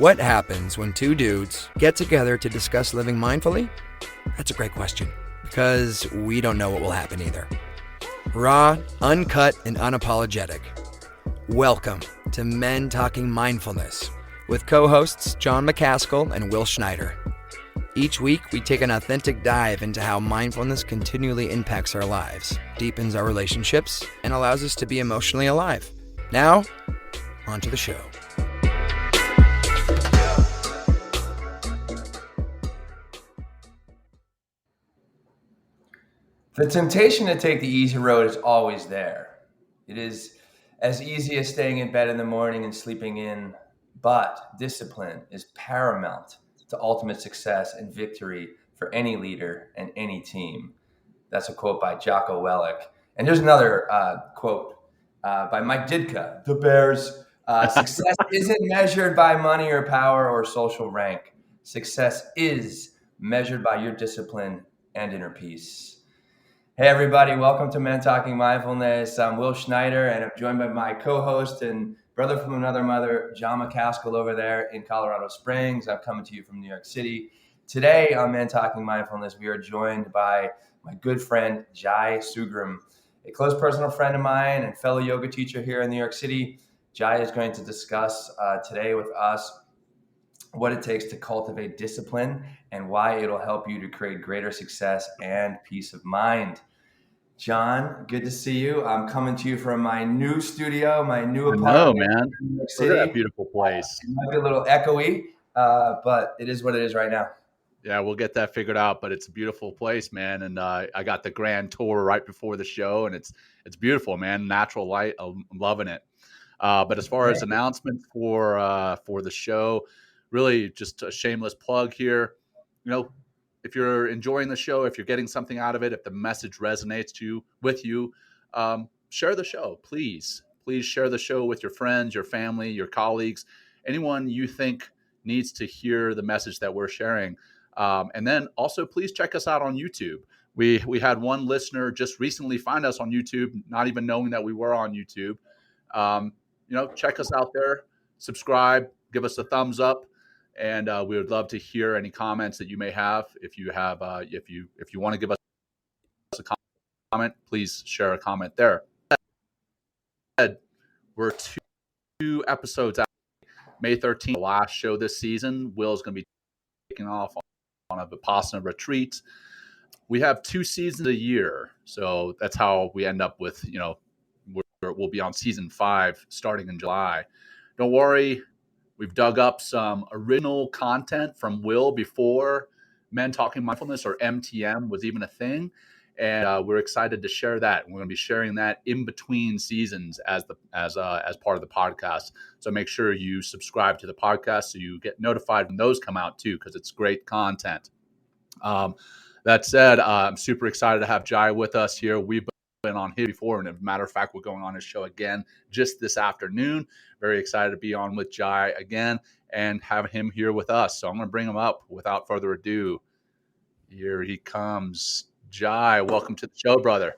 What happens when two dudes get together to discuss living mindfully? That's a great question, because we don't know what will happen either. Raw, uncut, and unapologetic. Welcome to Men Talking Mindfulness with co-hosts John McCaskill and Will Schneider. Each week, we take an authentic dive into how mindfulness continually impacts our lives, deepens our relationships, and allows us to be emotionally alive. Now, on to the show. The temptation to take the easy road is always there. It is as easy as staying in bed in the morning and sleeping in, but discipline is paramount to ultimate success and victory for any leader and any team. That's a quote by Jocko Willink. And there's another quote by Mike Ditka, the Bears. Success isn't measured by money or power or social rank. Success is measured by your discipline and inner peace. Hey everybody, welcome to Men Talking Mindfulness. I'm Will Schneider and I'm joined by my co-host and brother from another mother, John McCaskill over there in Colorado Springs. I'm coming to you from New York City. Today on Men Talking Mindfulness, we are joined by my good friend, Jai Sugrim, a close personal friend of mine and fellow yoga teacher here in New York City. Jai is going to discuss today with us what it takes to cultivate discipline and why it'll help you to create greater success and peace of mind. John, good to see you. I'm coming to you from my new studio, my new apartment. Man. In New York Look at City. that beautiful place. It might be a little echoey, but it is what it is right now. Yeah, we'll get that figured out, but it's a beautiful place, man. And I got the grand tour right before the show, and it's beautiful, man. Natural light, I'm loving it. But as far as announcements for the show, really just a shameless plug here. You know, if you're enjoying the show, if you're getting something out of it, if the message resonates with you, share the show, please. Please share the show with your friends, your family, your colleagues, anyone you think needs to hear the message that we're sharing. And then also, please check us out on YouTube. We had one listener just recently find us on YouTube, not even knowing that we were on YouTube. Check us out there, subscribe, give us a thumbs up. And we would love to hear any comments that you may have. If you have, if you want to give us a comment, please share a comment there. We're two episodes out. May 13th, the last show this season. Will's going to be taking off on a Vipassana retreat. We have 2 seasons a year, so that's how we end up with, we'll be on season 5 starting in July. Don't worry. We've dug up some original content from Will before Men Talking Mindfulness, or MTM, was even a thing. And we're excited to share that. We're going to be sharing that in between seasons as part of the podcast. So make sure you subscribe to the podcast so you get notified when those come out too, because it's great content. That said, I'm super excited to have Jai with us here. We've been on here before, and as a matter of fact, we're going on his show again just this afternoon. Very excited to be on with Jai again and have him here with us. So I'm going to bring him up without further ado. Here he comes. Jai, welcome to the show, brother.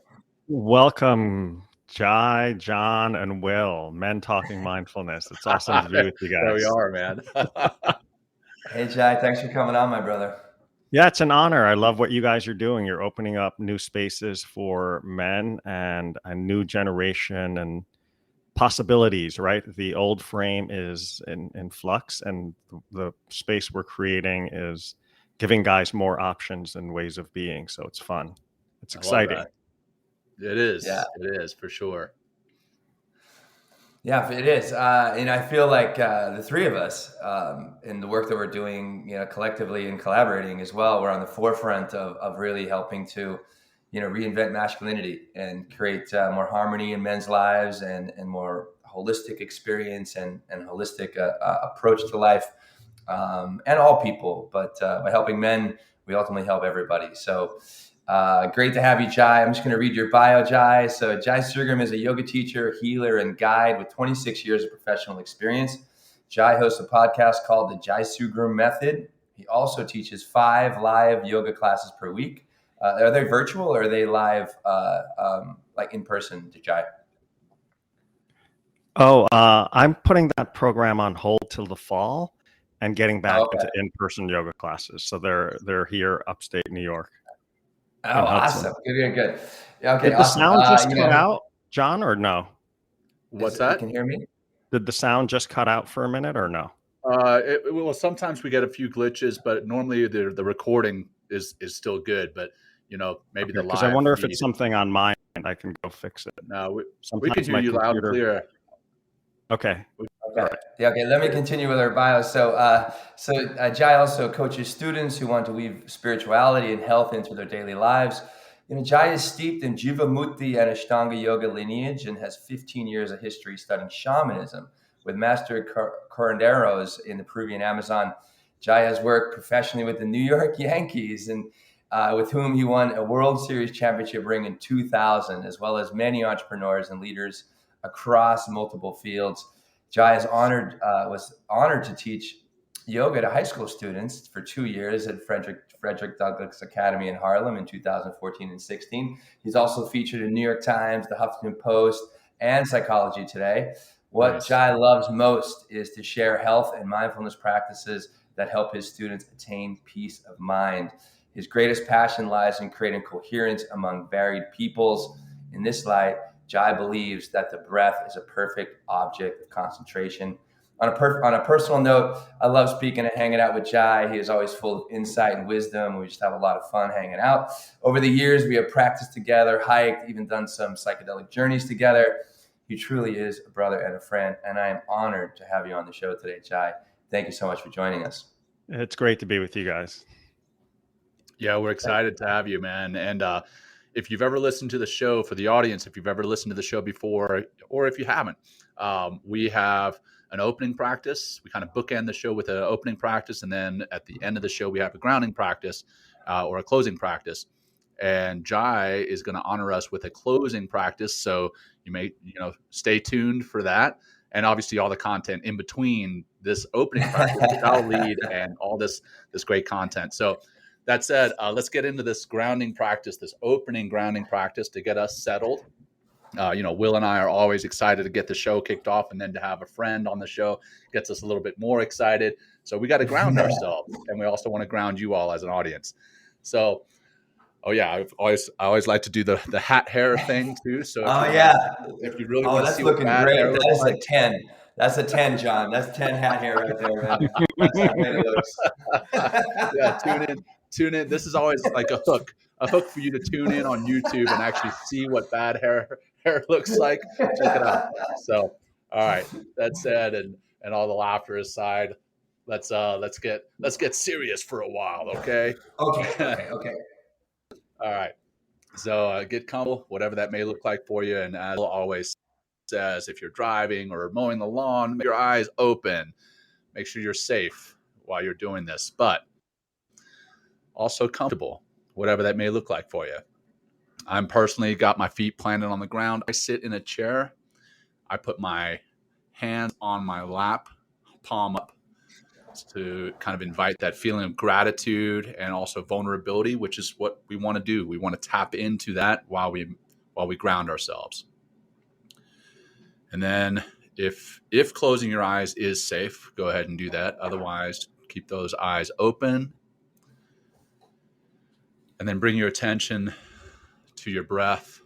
Welcome, Jai, John, and Will. Men Talking Mindfulness. It's awesome to be with you guys. There we are, man. Hey, Jai, thanks for coming on, my brother. Yeah, it's an honor. I love what you guys are doing. You're opening up new spaces for men and a new generation and possibilities, right? The old frame is in flux, and the space we're creating is giving guys more options and ways of being. So it's fun. It's exciting. It is. Yeah. It is for sure. Yeah, it is. And I feel like the three of us in the work that we're doing, collectively and collaborating as well, we're on the forefront of really helping to, reinvent masculinity and create more harmony in men's lives and more holistic experience and holistic approach to life and all people. But by helping men, we ultimately help everybody. So great to have you, Jai. I'm just going to read your bio, Jai. So Jai Sugrim is a yoga teacher, healer, and guide with 26 years of professional experience. Jai hosts a podcast called the Jai Sugrim Method. He also teaches 5 live yoga classes per week. Are they virtual or are they live, like in person, Jai? I'm putting that program on hold till the fall. and getting back Okay. into in-person yoga classes. So they're here upstate New York. Oh, in Hudson. awesome. Good. Yeah, okay, Did the awesome. sound just cut out, John, or no? What's You that? can hear me? Did the sound just cut out for a minute or no? Well, sometimes we get a few glitches, but normally the recording is still good. But maybe the Because I live wonder if feed. it's something on my end. I can go fix it. No, we can Sometimes hear my you loud and computer. clear. Okay. Okay. Yeah, okay. Let me continue with our bio. So Jai also coaches students who want to weave spirituality and health into their daily lives. Jai is steeped in Jivamukti and Ashtanga yoga lineage and has 15 years of history studying shamanism with master curanderos in the Peruvian Amazon. Jai has worked professionally with the New York Yankees and with whom he won a World Series championship ring in 2000, as well as many entrepreneurs and leaders across multiple fields. Jai was honored to teach yoga to high school students for 2 years at Frederick Douglass Academy in Harlem in 2014 and 16. He's also featured in New York Times, the Huffington Post, and Psychology Today. What Nice. Jai loves most is to share health and mindfulness practices that help his students attain peace of mind. His greatest passion lies in creating coherence among varied peoples. In this light, Jai believes that the breath is a perfect object of concentration. On a personal note, I love speaking and hanging out with Jai. He is always full of insight and wisdom. We just have a lot of fun hanging out. Over the years, we have practiced together, hiked, even done some psychedelic journeys together. He truly is a brother and a friend, and I am honored to have you on the show today, Jai. Thank you so much for joining us. It's great to be with you guys. Yeah, we're excited to have you, man. And if you've ever listened to the show, for the audience, if you've ever listened to the show before, or if you haven't, we have an opening practice. We kind of bookend the show with an opening practice. And then at the end of the show, we have a grounding practice or a closing practice. And Jai is going to honor us with a closing practice. So you may, stay tuned for that. And obviously all the content in between this opening practice, which I'll lead, and all this great content. So that said, let's get into this grounding practice, this opening grounding practice to get us settled. Will and I are always excited to get the show kicked off, and then to have a friend on the show gets us a little bit more excited. So we got to ground ourselves, and we also want to ground you all as an audience. So, I always like to do the hat hair thing too. So if you really want to that's see what looking bad great. hair That looks is like, a 10. That's a 10, John. That's 10 hat hair right there, man. That's how great it looks. yeah, tune in. This is always like a hook for you to tune in on YouTube and actually see what bad hair looks like. Check it out. So, all right, that said, and all the laughter aside, let's get serious for a while, okay? Okay. All right. So get comfortable, whatever that may look like for you. And as always says, if you're driving or mowing the lawn, make your eyes open. Make sure you're safe while you're doing this, but also comfortable, whatever that may look like for you. I'm personally got my feet planted on the ground. I sit in a chair. I put my hands on my lap, palm up, to kind of invite that feeling of gratitude and also vulnerability, which is what we want to do. We want to tap into that while we ground ourselves. And then if closing your eyes is safe, go ahead and do that. Otherwise, keep those eyes open. And then bring your attention to your breath,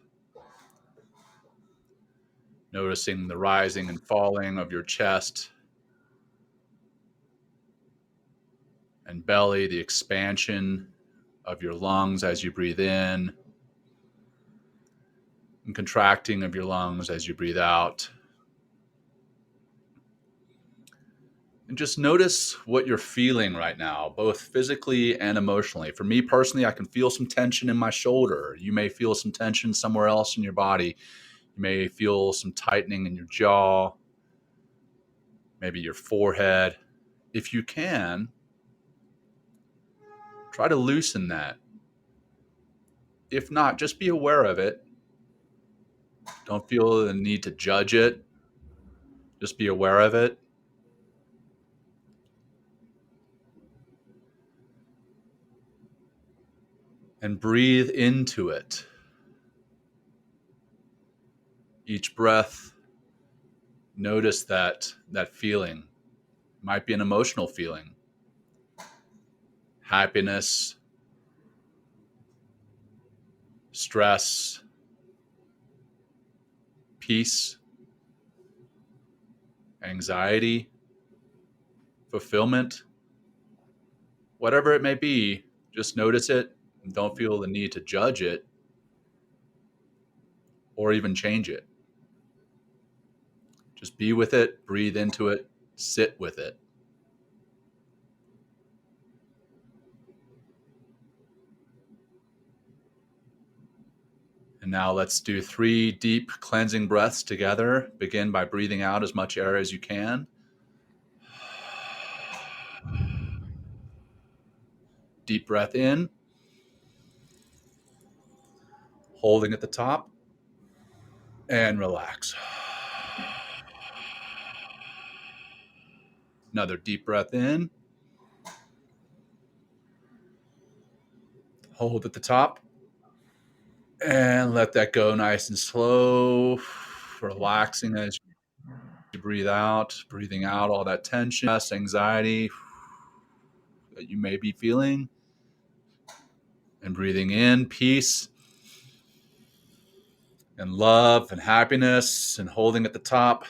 noticing the rising and falling of your chest and belly, the expansion of your lungs as you breathe in, and contracting of your lungs as you breathe out. And just notice what you're feeling right now, both physically and emotionally. For me personally, I can feel some tension in my shoulder. You may feel some tension somewhere else in your body. You may feel some tightening in your jaw, maybe your forehead. If you can, try to loosen that. If not, just be aware of it. Don't feel the need to judge it. Just be aware of it. And breathe into it. Each breath, notice that feeling. Might be an emotional feeling. Happiness, stress, peace, anxiety, fulfillment, whatever it may be, just notice it and don't feel the need to judge it or even change it. Just be with it, breathe into it, sit with it. And now let's do 3 deep cleansing breaths together. Begin by breathing out as much air as you can. Deep breath in, holding at the top, and relax. Another deep breath in, hold at the top, and let that go nice and slow, relaxing as you breathe out, breathing out all that tension, anxiety that you may be feeling, and breathing in peace and love and happiness, and holding at the top,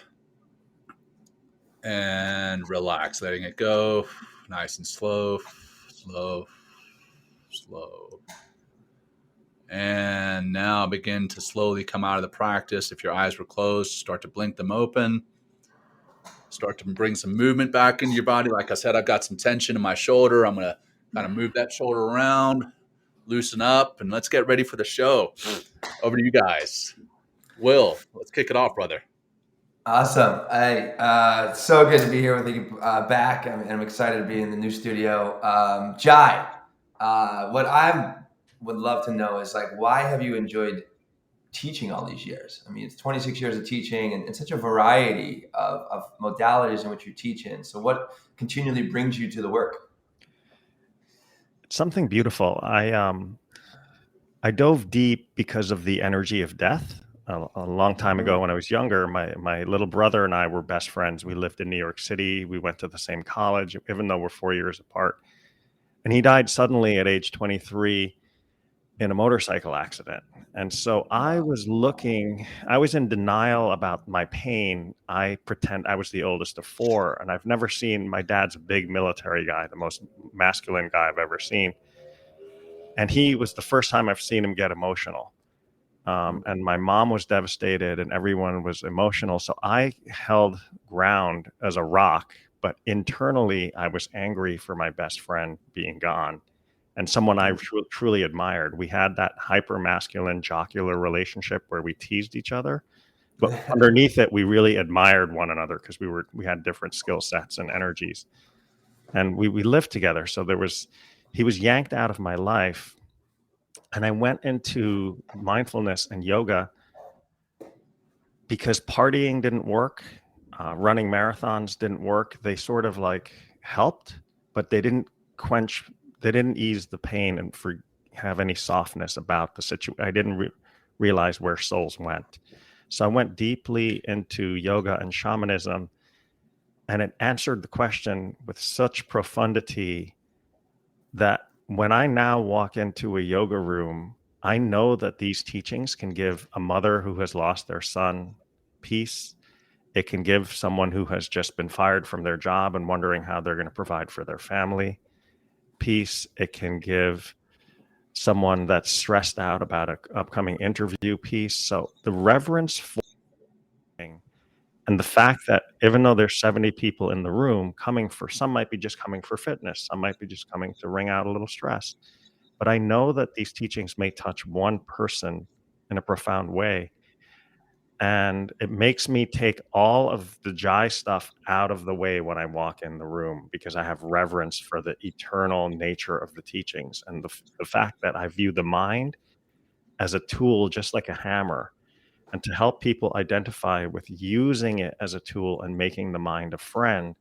and relax, letting it go nice and slow, slow, slow. And now begin to slowly come out of the practice. If your eyes were closed, start to blink them open. Start to bring some movement back into your body. Like I said, I've got some tension in my shoulder. I'm going to kind of move that shoulder around, loosen up, and let's get ready for the show. Over to you guys. Will, let's kick it off, brother. Awesome. So good to be here with you back. I'm excited to be in the new studio. Jai, what I would love to know is, like, why have you enjoyed teaching all these years? I mean, it's 26 years of teaching and such a variety of modalities in which you teach in. So what continually brings you to the work? It's something beautiful. I dove deep because of the energy of death. A long time ago, when I was younger, my little brother and I were best friends. We lived in New York City. We went to the same college, even though we're 4 years apart. And he died suddenly at age 23 in a motorcycle accident. And so I was in denial about my pain. I pretend I was the oldest of 4, and I've never seen, my dad's a big military guy, the most masculine guy I've ever seen. And he was the first time I've seen him get emotional. And my mom was devastated and everyone was emotional. So I held ground as a rock, but internally I was angry for my best friend being gone and someone I truly admired. We had that hyper masculine jocular relationship where we teased each other, but underneath it, we really admired one another because we had different skill sets and energies, and we lived together. So he was yanked out of my life. And I went into mindfulness and yoga because partying didn't work. Running marathons didn't work. They sort of like helped, but they didn't ease the pain and have any softness about the situation. I didn't realize where souls went. So I went deeply into yoga and shamanism, and it answered the question with such profundity that when I now walk into a yoga room, I know that these teachings can give a mother who has lost their son peace. It can give someone who has just been fired from their job and wondering how they're going to provide for their family peace. It can give someone that's stressed out about an upcoming interview peace. So the reverence for and the fact that even though there's 70 people in the room some might be just coming for fitness, some might be just coming to wring out a little stress. But I know that these teachings may touch one person in a profound way. And it makes me take all of the Jai stuff out of the way when I walk in the room, because I have reverence for the eternal nature of the teachings and the fact that I view the mind as a tool, just like a hammer, and to help people identify with using it as a tool and making the mind a friend.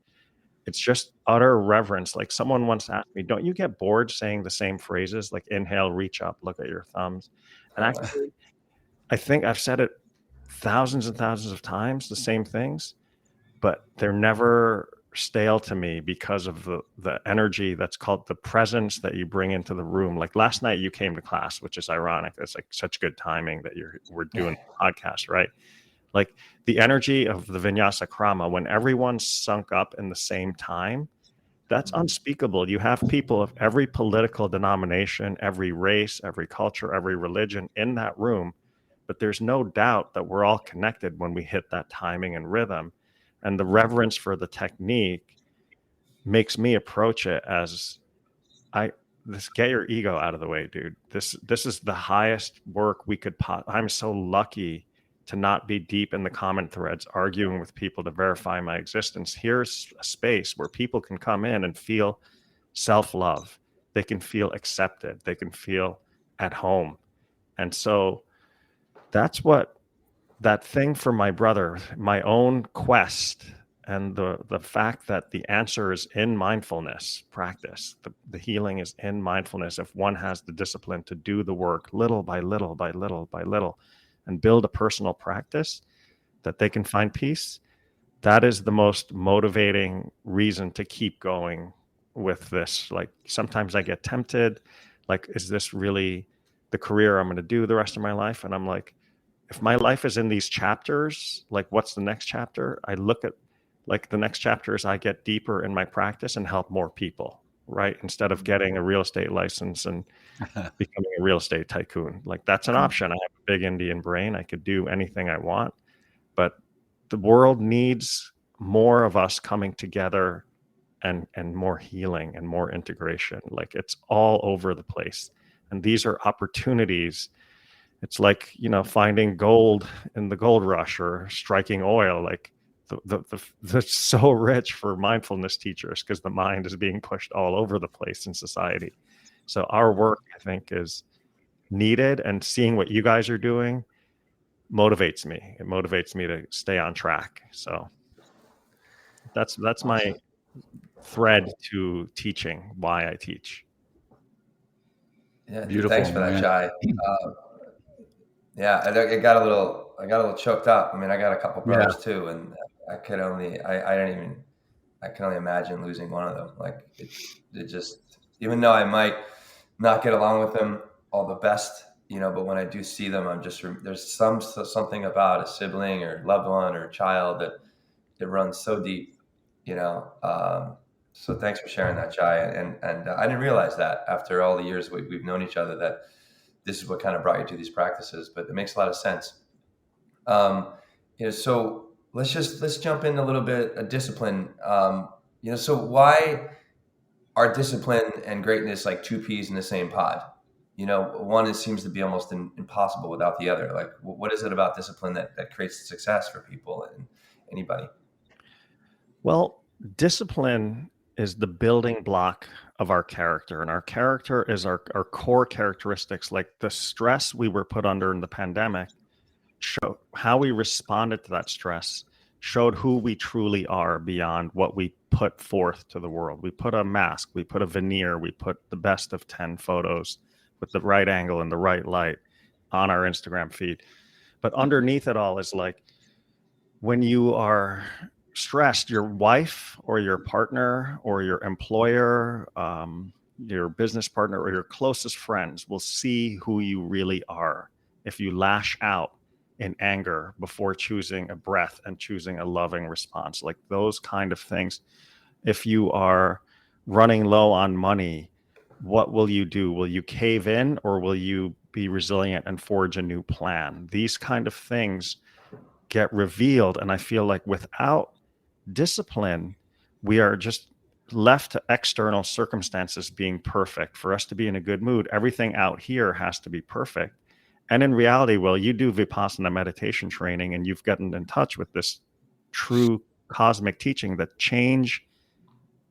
It's just utter reverence. Like someone once asked me, don't you get bored saying the same phrases, like inhale, reach up, look at your thumbs? And actually, I think I've said it thousands and thousands of times, the same things, but they're never stale to me because of the energy that's called the presence that you bring into the room. Like last night you came to class, which is ironic. It's like such good timing that we're doing the podcast, right? Like the energy of the Vinyasa Krama, when everyone's sunk up in the same time, that's unspeakable. You have people of every political denomination, every race, every culture, every religion in that room. But there's no doubt that we're all connected when we hit that timing and rhythm. And the reverence for the technique makes me approach it as get your ego out of the way, dude. This is the highest work we could I'm so lucky to not be deep in the comment threads arguing with people to verify my existence. Here's a space where people can come in and feel self-love. They can feel accepted. They can feel at home. And so that's what that thing for my brother, my own quest, and the fact that the answer is in mindfulness practice. The healing is in mindfulness if one has the discipline to do the work little by little by little by little and build a personal practice that they can find peace. That is the most motivating reason to keep going with this. Like sometimes I get tempted, like, is this really the career I'm going to do the rest of my life? And I'm like, if my life is in these chapters, like what's the next chapter? I look at like the next chapter is I get deeper in my practice and help more people, right? Instead of getting a real estate license and becoming a real estate tycoon. Like that's an option. I have a big Indian brain. I could do anything I want, but the world needs more of us coming together and more healing and more integration. Like it's all over the place. And these are opportunities. It's like, finding gold in the gold rush or striking oil. Like that's so rich for mindfulness teachers because the mind is being pushed all over the place in society. So our work, I think, is needed, and seeing what you guys are doing motivates me. It motivates me to stay on track. So that's my thread to teaching, why I teach. Yeah, Beautiful, thanks for that, man. Jai. Yeah, I got a little choked up. I mean, I got a couple brothers too, and I can only imagine losing one of them. Like it just, even though I might not get along with them all the best, but when I do see them, I'm just, there's something about a sibling or loved one or child that it runs so deep, so thanks for sharing that, Jai. And I didn't realize that after all the years we've known each other that this is what kind of brought you to these practices, but it makes a lot of sense. So let's jump in a little bit of discipline. So why are discipline and greatness like two peas in the same pod? One seems to be almost impossible without the other. Like, what is it about discipline that creates success for people and anybody? Well, discipline is the building block of our character, and our character is our core characteristics. Like the stress we were put under in the pandemic showed how we responded to that stress, showed who we truly are beyond what we put forth to the world. We put a mask, we put a veneer, we put the best of 10 photos with the right angle and the right light on our Instagram feed. But underneath it all is like, when you are stressed, your wife or your partner or your employer, your business partner or your closest friends will see who you really are if you lash out in anger before choosing a breath and choosing a loving response. Like those kind of things. If you are running low on money, what will you do? Will you cave in, or will you be resilient and forge a new plan? These kind of things get revealed. And I feel like without discipline, we are just left to external circumstances being perfect. For us to be in a good mood, everything out here has to be perfect. And in reality, Will, you do Vipassana meditation training, and you've gotten in touch with this true cosmic teaching that change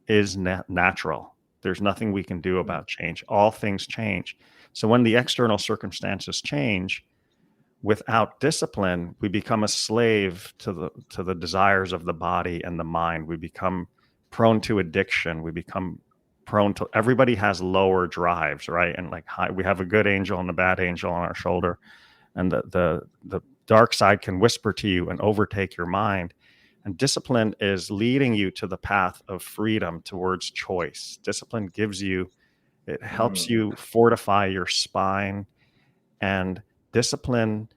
is natural. There's nothing we can do about change. All things change. So when the external circumstances change, without discipline, we become a slave to the desires of the body and the mind. We become prone to addiction. We become prone to, everybody has lower drives, right? And like we have a good angel and a bad angel on our shoulder, and the dark side can whisper to you and overtake your mind. And discipline is leading you to the path of freedom towards choice. Discipline gives you, it helps you fortify your spine, and discipline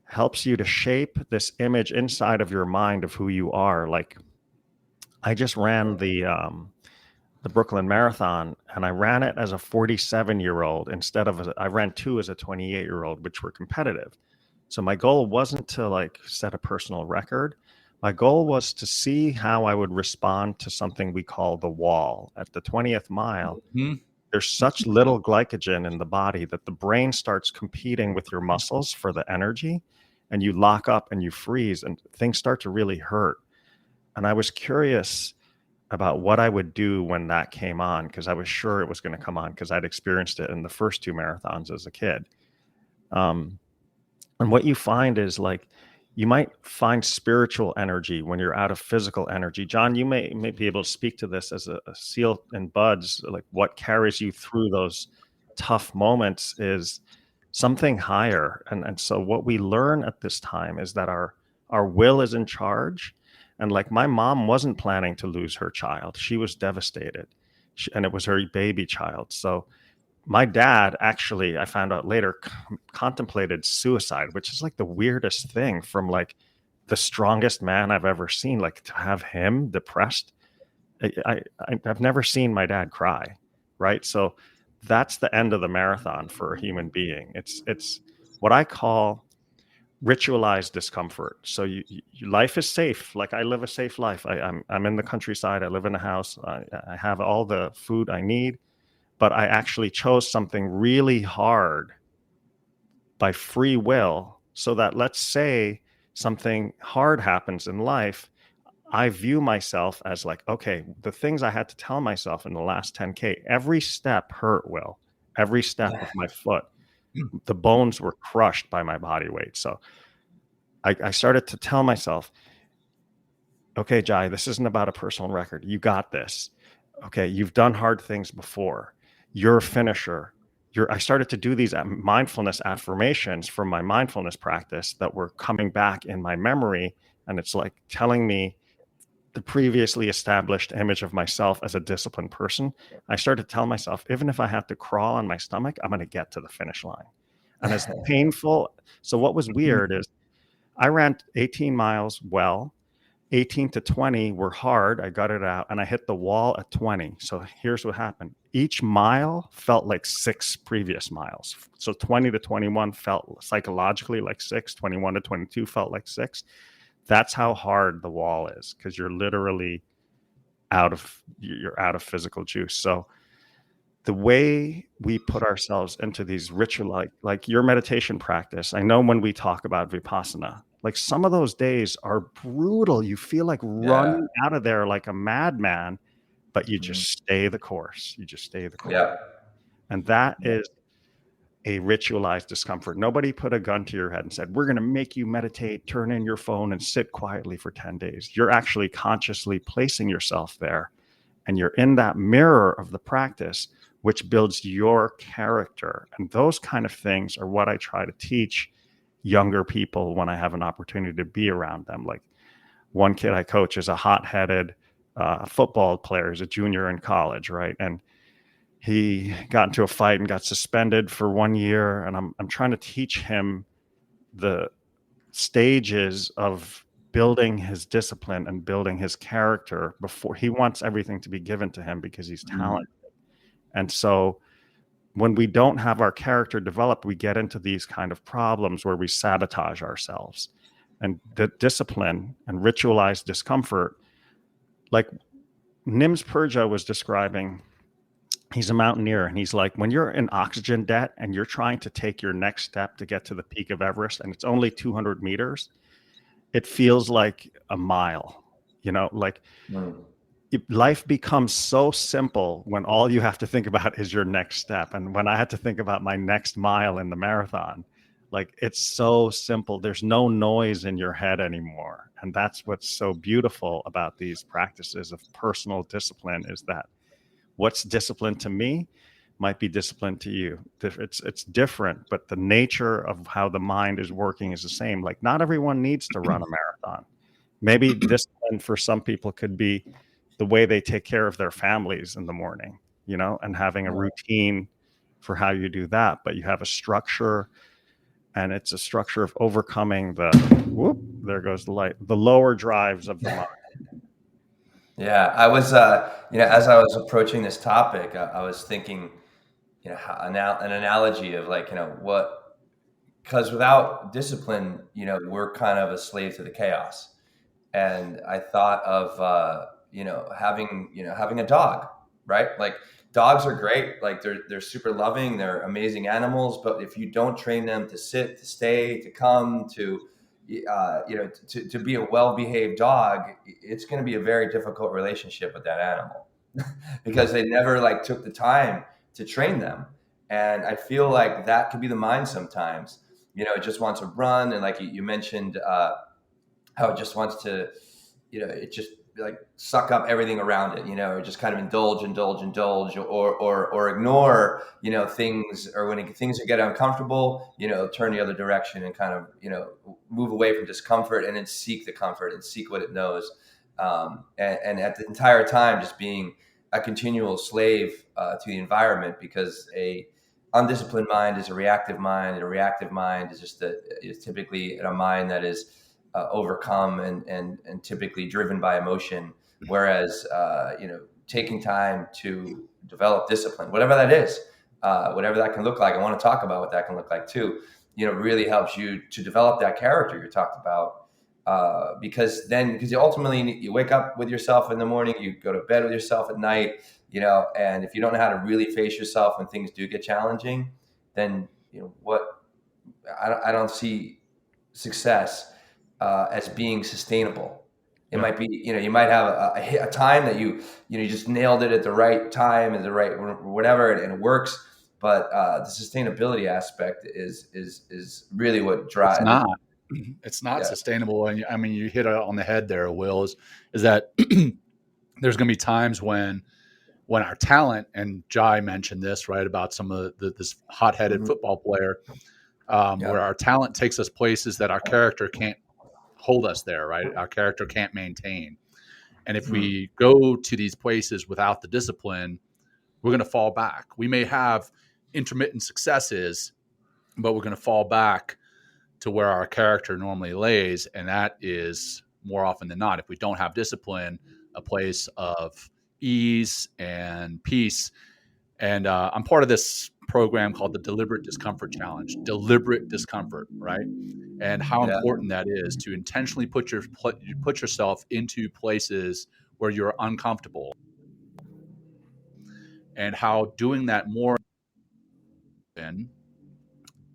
helps you to shape this image inside of your mind of who you are. Like, I just ran the Brooklyn Marathon, and I ran it as a 47-year-old instead of I ran 2 as a 28-year-old, which were competitive. So my goal wasn't to like set a personal record. My goal was to see how I would respond to something we call the wall. At the 20th mile, there's such little glycogen in the body that the brain starts competing with your muscles for the energy, and you lock up and you freeze, and things start to really hurt. And I was curious about what I would do when that came on, because I was sure it was going to come on because I'd experienced it in the first 2 marathons as a kid. And what you find is, like, you might find spiritual energy when you're out of physical energy. John, you may be able to speak to this as a seal in buds. Like, what carries you through those tough moments is something higher. And so what we learn at this time is that our will is in charge. And like, my mom wasn't planning to lose her child. She was devastated, and it was her baby child. So my dad actually, I found out later, contemplated suicide, which is like the weirdest thing from like the strongest man I've ever seen. Like, to have him depressed, I've never seen my dad cry, right? So that's the end of the marathon for a human being. It's what I call ritualized discomfort. So life is safe. Like, I live a safe life. I'm in the countryside. I live in a house. I have all the food I need. But I actually chose something really hard by free will, so that, let's say something hard happens in life, I view myself as like, okay, the things I had to tell myself in the last 10K, every step hurt, Will. Every step of my foot, the bones were crushed by my body weight. So I started to tell myself, okay, Jai, this isn't about a personal record. You got this. Okay, you've done hard things before. You're a finisher. I started to do these mindfulness affirmations from my mindfulness practice that were coming back in my memory. And it's like telling me the previously established image of myself as a disciplined person. I started to tell myself, even if I have to crawl on my stomach, I'm going to get to the finish line. And as painful. So what was weird is I ran 18 miles well. 18 to 20 were hard. I got it out and I hit the wall at 20. So here's what happened. Each mile felt like 6 previous miles. So 20 to 21 felt psychologically like 6. 21 to 22 felt like 6. That's how hard the wall is, because you're literally out of physical juice. So the way we put ourselves into these ritual, like your meditation practice, I know when we talk about Vipassana, like, some of those days are brutal. You feel like running out of there like a madman, but you just stay the course. You just stay the course. Yeah. And that is a ritualized discomfort. Nobody put a gun to your head and said, we're going to make you meditate, turn in your phone, and sit quietly for 10 days. You're actually consciously placing yourself there, and you're in that mirror of the practice, which builds your character. And those kind of things are what I try to teach younger people when I have an opportunity to be around them. Like, one kid I coach is a hot-headed football player. He's a junior in college, right? And he got into a fight and got suspended for 1 year. And I'm trying to teach him the stages of building his discipline and building his character before he wants everything to be given to him because he's talented. And so when we don't have our character developed, we get into these kind of problems where we sabotage ourselves. And the discipline and ritualized discomfort, like Nims Purja was describing, he's a mountaineer, and he's like, when you're in oxygen debt and you're trying to take your next step to get to the peak of Everest, and it's only 200 meters, it feels like a mile, like life becomes so simple when all you have to think about is your next step. And when I had to think about my next mile in the marathon, like, it's so simple. There's no noise in your head anymore. And that's what's so beautiful about these practices of personal discipline, is that what's discipline to me might be discipline to you. It's different, but the nature of how the mind is working is the same. Like, not everyone needs to run a marathon. Maybe discipline discipline for some people could be the way they take care of their families in the morning, and having a routine for how you do that. But you have a structure, and it's a structure of overcoming there goes the light, the lower drives of the mind. Yeah, I was, as I was approaching this topic, I was thinking, an analogy of like, because without discipline, we're kind of a slave to the chaos. And I thought of, having a dog, right? Like dogs are great. Like they're super loving. They're amazing animals. But if you don't train them to sit, to stay, to come, to be a well-behaved dog, it's going to be a very difficult relationship with that animal because they never like took the time to train them. And I feel like that could be the mind sometimes. It just wants to run, and like you mentioned, how it just wants to, it just like suck up everything around it, or just kind of indulge, or ignore, things, or when things get uncomfortable, turn the other direction and kind of, move away from discomfort and then seek the comfort and seek what it knows. And at the entire time, just being a continual slave to the environment, because a undisciplined mind is a reactive mind, and a reactive mind is just is typically a mind that is overcome and typically driven by emotion. Whereas, taking time to develop discipline, whatever that is, whatever that can look like, I want to talk about what that can look like too, really helps you to develop that character you talked about. Because ultimately you wake up with yourself in the morning, you go to bed with yourself at night, and if you don't know how to really face yourself when things do get challenging, then, I don't see success as being sustainable. It might be, you might have a time that you just nailed it at the right time and the right whatever, and it works. But the sustainability aspect is really what drives. It's not sustainable. And I mean, you hit it on the head there, Will, is that there's going to be times when our talent, and Jai mentioned this, right, about some of this hot-headed football player, where our talent takes us places that our character can't hold us there, right? Our character can't maintain. And if we go to these places without the discipline, we're going to fall back. We may have intermittent successes, but we're going to fall back to where our character normally lays. And that is, more often than not, if we don't have discipline, a place of ease and peace. And I'm part of this program called the Deliberate Discomfort Challenge. Deliberate discomfort, right? And how important that is to intentionally put yourself into places where you're uncomfortable, and how doing that more often,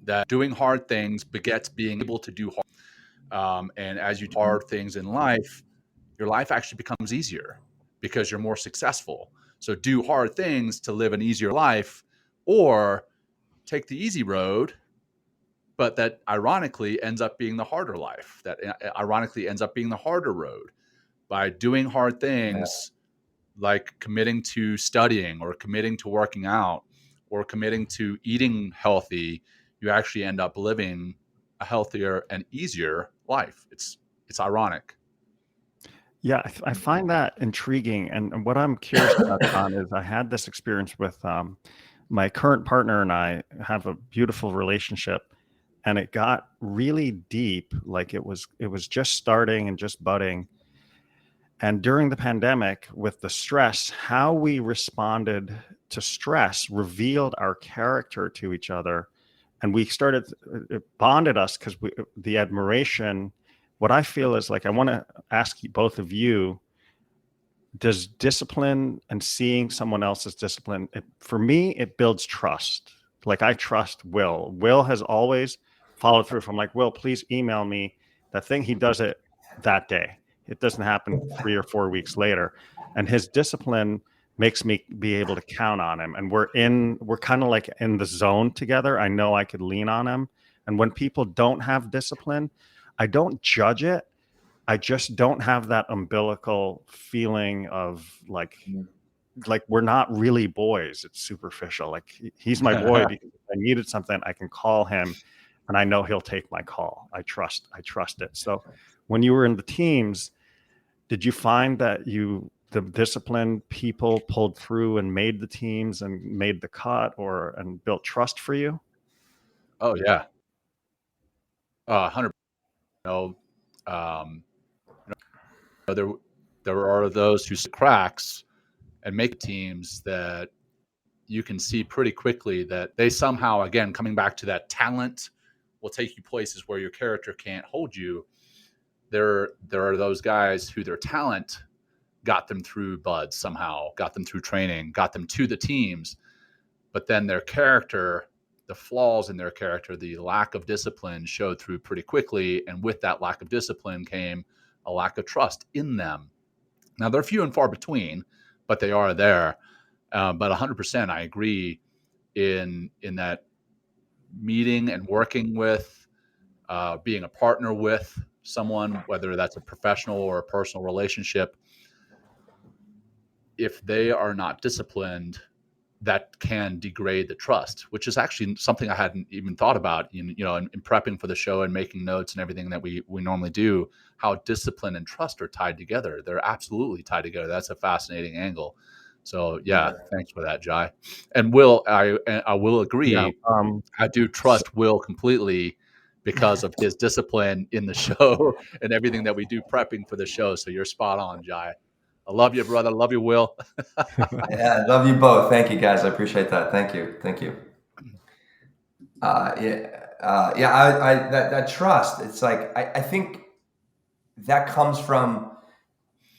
that doing hard things begets being able to do hard. And as you do hard things in life, your life actually becomes easier because you're more successful. So do hard things to live an easier life, or take the easy road, but that ironically ends up being the harder life, that ironically ends up being the harder road. By doing hard things, like committing to studying, or committing to working out, or committing to eating healthy, you actually end up living a healthier and easier life. It's ironic. Yeah, I find that intriguing. And what I'm curious about, John, is I had this experience with my current partner, and I have a beautiful relationship, and it got really deep. Like it was just starting and just budding. And during the pandemic, with the stress, how we responded to stress revealed our character to each other. And we started, it bonded us, because the admiration. What I feel is, like, I want to ask both of you, does discipline and seeing someone else's discipline, for me, it builds trust. Like, I trust Will. Will has always followed through. If I'm like, Will, please email me that thing, he does it that day. It doesn't happen 3 or 4 weeks later. And his discipline makes me be able to count on him. And we're kind of like in the zone together. I know I could lean on him. And when people don't have discipline, I don't judge it. I just don't have that umbilical feeling of like we're not really boys. It's superficial. Like, he's my boy because if I needed something, I can call him and I know he'll take my call. I trust it. So when you were in the teams, Did you find that the disciplined people pulled through and made the teams and made the cut and built trust for you? Oh yeah, 100%. You know, um, there are those who see cracks and make teams that you can see pretty quickly that they somehow, again, coming back to that talent will take you places where your character can't hold you. There are those guys who their talent got them through buds somehow, got them through training, got them to the teams, but then their character, the flaws in their character, the lack of discipline showed through pretty quickly. And with that lack of discipline came a lack of trust in them. Now, they're few and far between, but they are there. But 100%, I agree in that meeting and working with, being a partner with someone, whether that's a professional or a personal relationship. If they are not disciplined, that can degrade the trust, which is actually something I hadn't even thought about in prepping for the show and making notes and everything that we normally do. How discipline and trust are tied together. They're absolutely tied together. That's a fascinating angle. So yeah, thanks for that, Jai. And Will, I will agree. Yeah, I do trust Will completely because of his discipline in the show and everything that we do prepping for the show. So you're spot on, Jai. I love you, brother. I love you, Will. Yeah, I love you both. Thank you, guys. I appreciate that. Thank you. That trust. It's like I think that comes from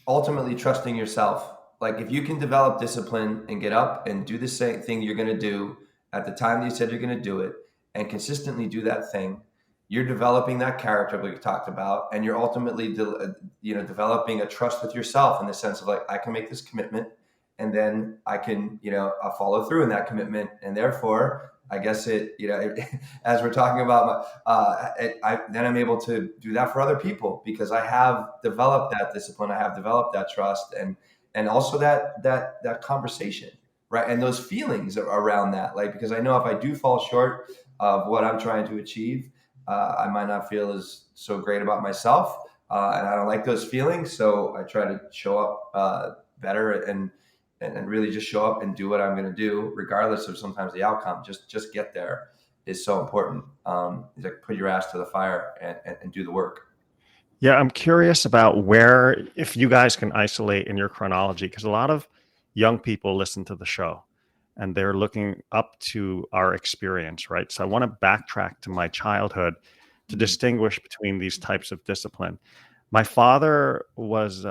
ultimately trusting yourself. Like if you can develop discipline and get up and do the same thing you're going to do at the time that you said you're going to do it, and consistently do that thing, you're developing that character we talked about, and you're ultimately developing a trust with yourself in the sense of like, I can make this commitment, and then I can I'll follow through in that commitment, and therefore I guess as we're talking about, then I'm able to do that for other people because I have developed that discipline, I have developed that trust, and also that conversation, right, and those feelings around that, like, because I know if I do fall short of what I'm trying to achieve, I might not feel as so great about myself, and I don't like those feelings. So I try to show up better and really just show up and do what I'm going to do, regardless of sometimes the outcome. Just get there is so important. Is like put your ass to the fire and do the work. Yeah, I'm curious about if you guys can isolate in your chronology, because a lot of young people listen to the show and they're looking up to our experience, right? So I want to backtrack to my childhood to distinguish between these types of discipline. My father was,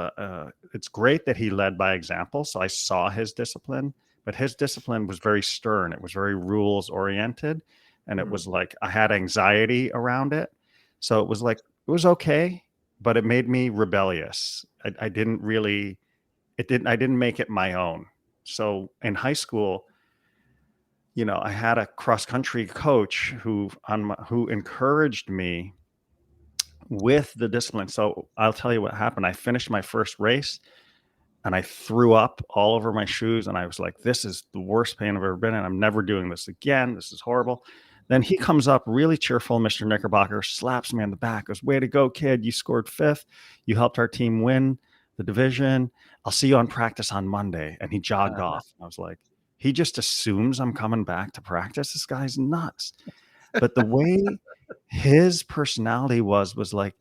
it's great that he led by example. So I saw his discipline, but his discipline was very stern. It was very rules oriented. And it was like, I had anxiety around it. So it was like, it was okay, but it made me rebellious. I didn't make it my own. So in high school, I had a cross country coach who encouraged me with the discipline. So I'll tell you what happened. I finished my first race and I threw up all over my shoes. And I was like, this is the worst pain I've ever been in. I'm never doing this again. This is horrible. Then he comes up really cheerful, Mr. Knickerbocker, slaps me on the back, goes, way to go, kid. You scored 5th. You helped our team win the division. I'll see you on practice on Monday. And he jogged off. I was like, he just assumes I'm coming back to practice. This guy's nuts. But the way his personality was like,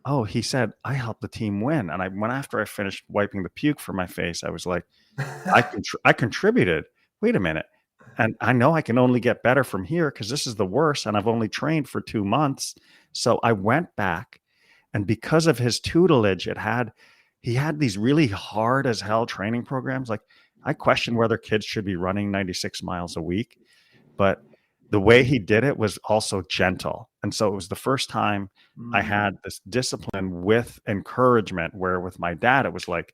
oh, he said, I helped the team win. And after I finished wiping the puke from my face, I was like, I contributed. Wait a minute. And I know I can only get better from here because this is the worst. And I've only trained for 2 months. So I went back, and because of his tutelage, he had these really hard as hell training programs. Like, I question whether kids should be running 96 miles a week, but the way he did it was also gentle. And so it was the first time I had this discipline with encouragement, where with my dad, it was like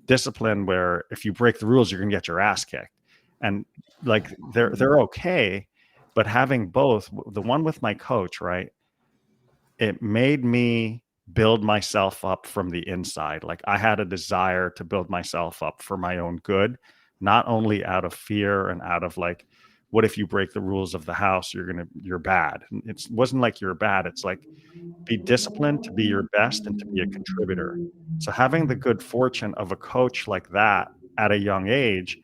discipline where if you break the rules, you're going to get your ass kicked. And like, they're okay. But having both, the one with my coach, right, it made me build myself up from the inside. Like, I had a desire to build myself up for my own good, not only out of fear and out of like what if you break the rules of the house? You're bad. It wasn't like you're bad. It's like, be disciplined to be your best and to be a contributor. So having the good fortune of a coach like that at a young age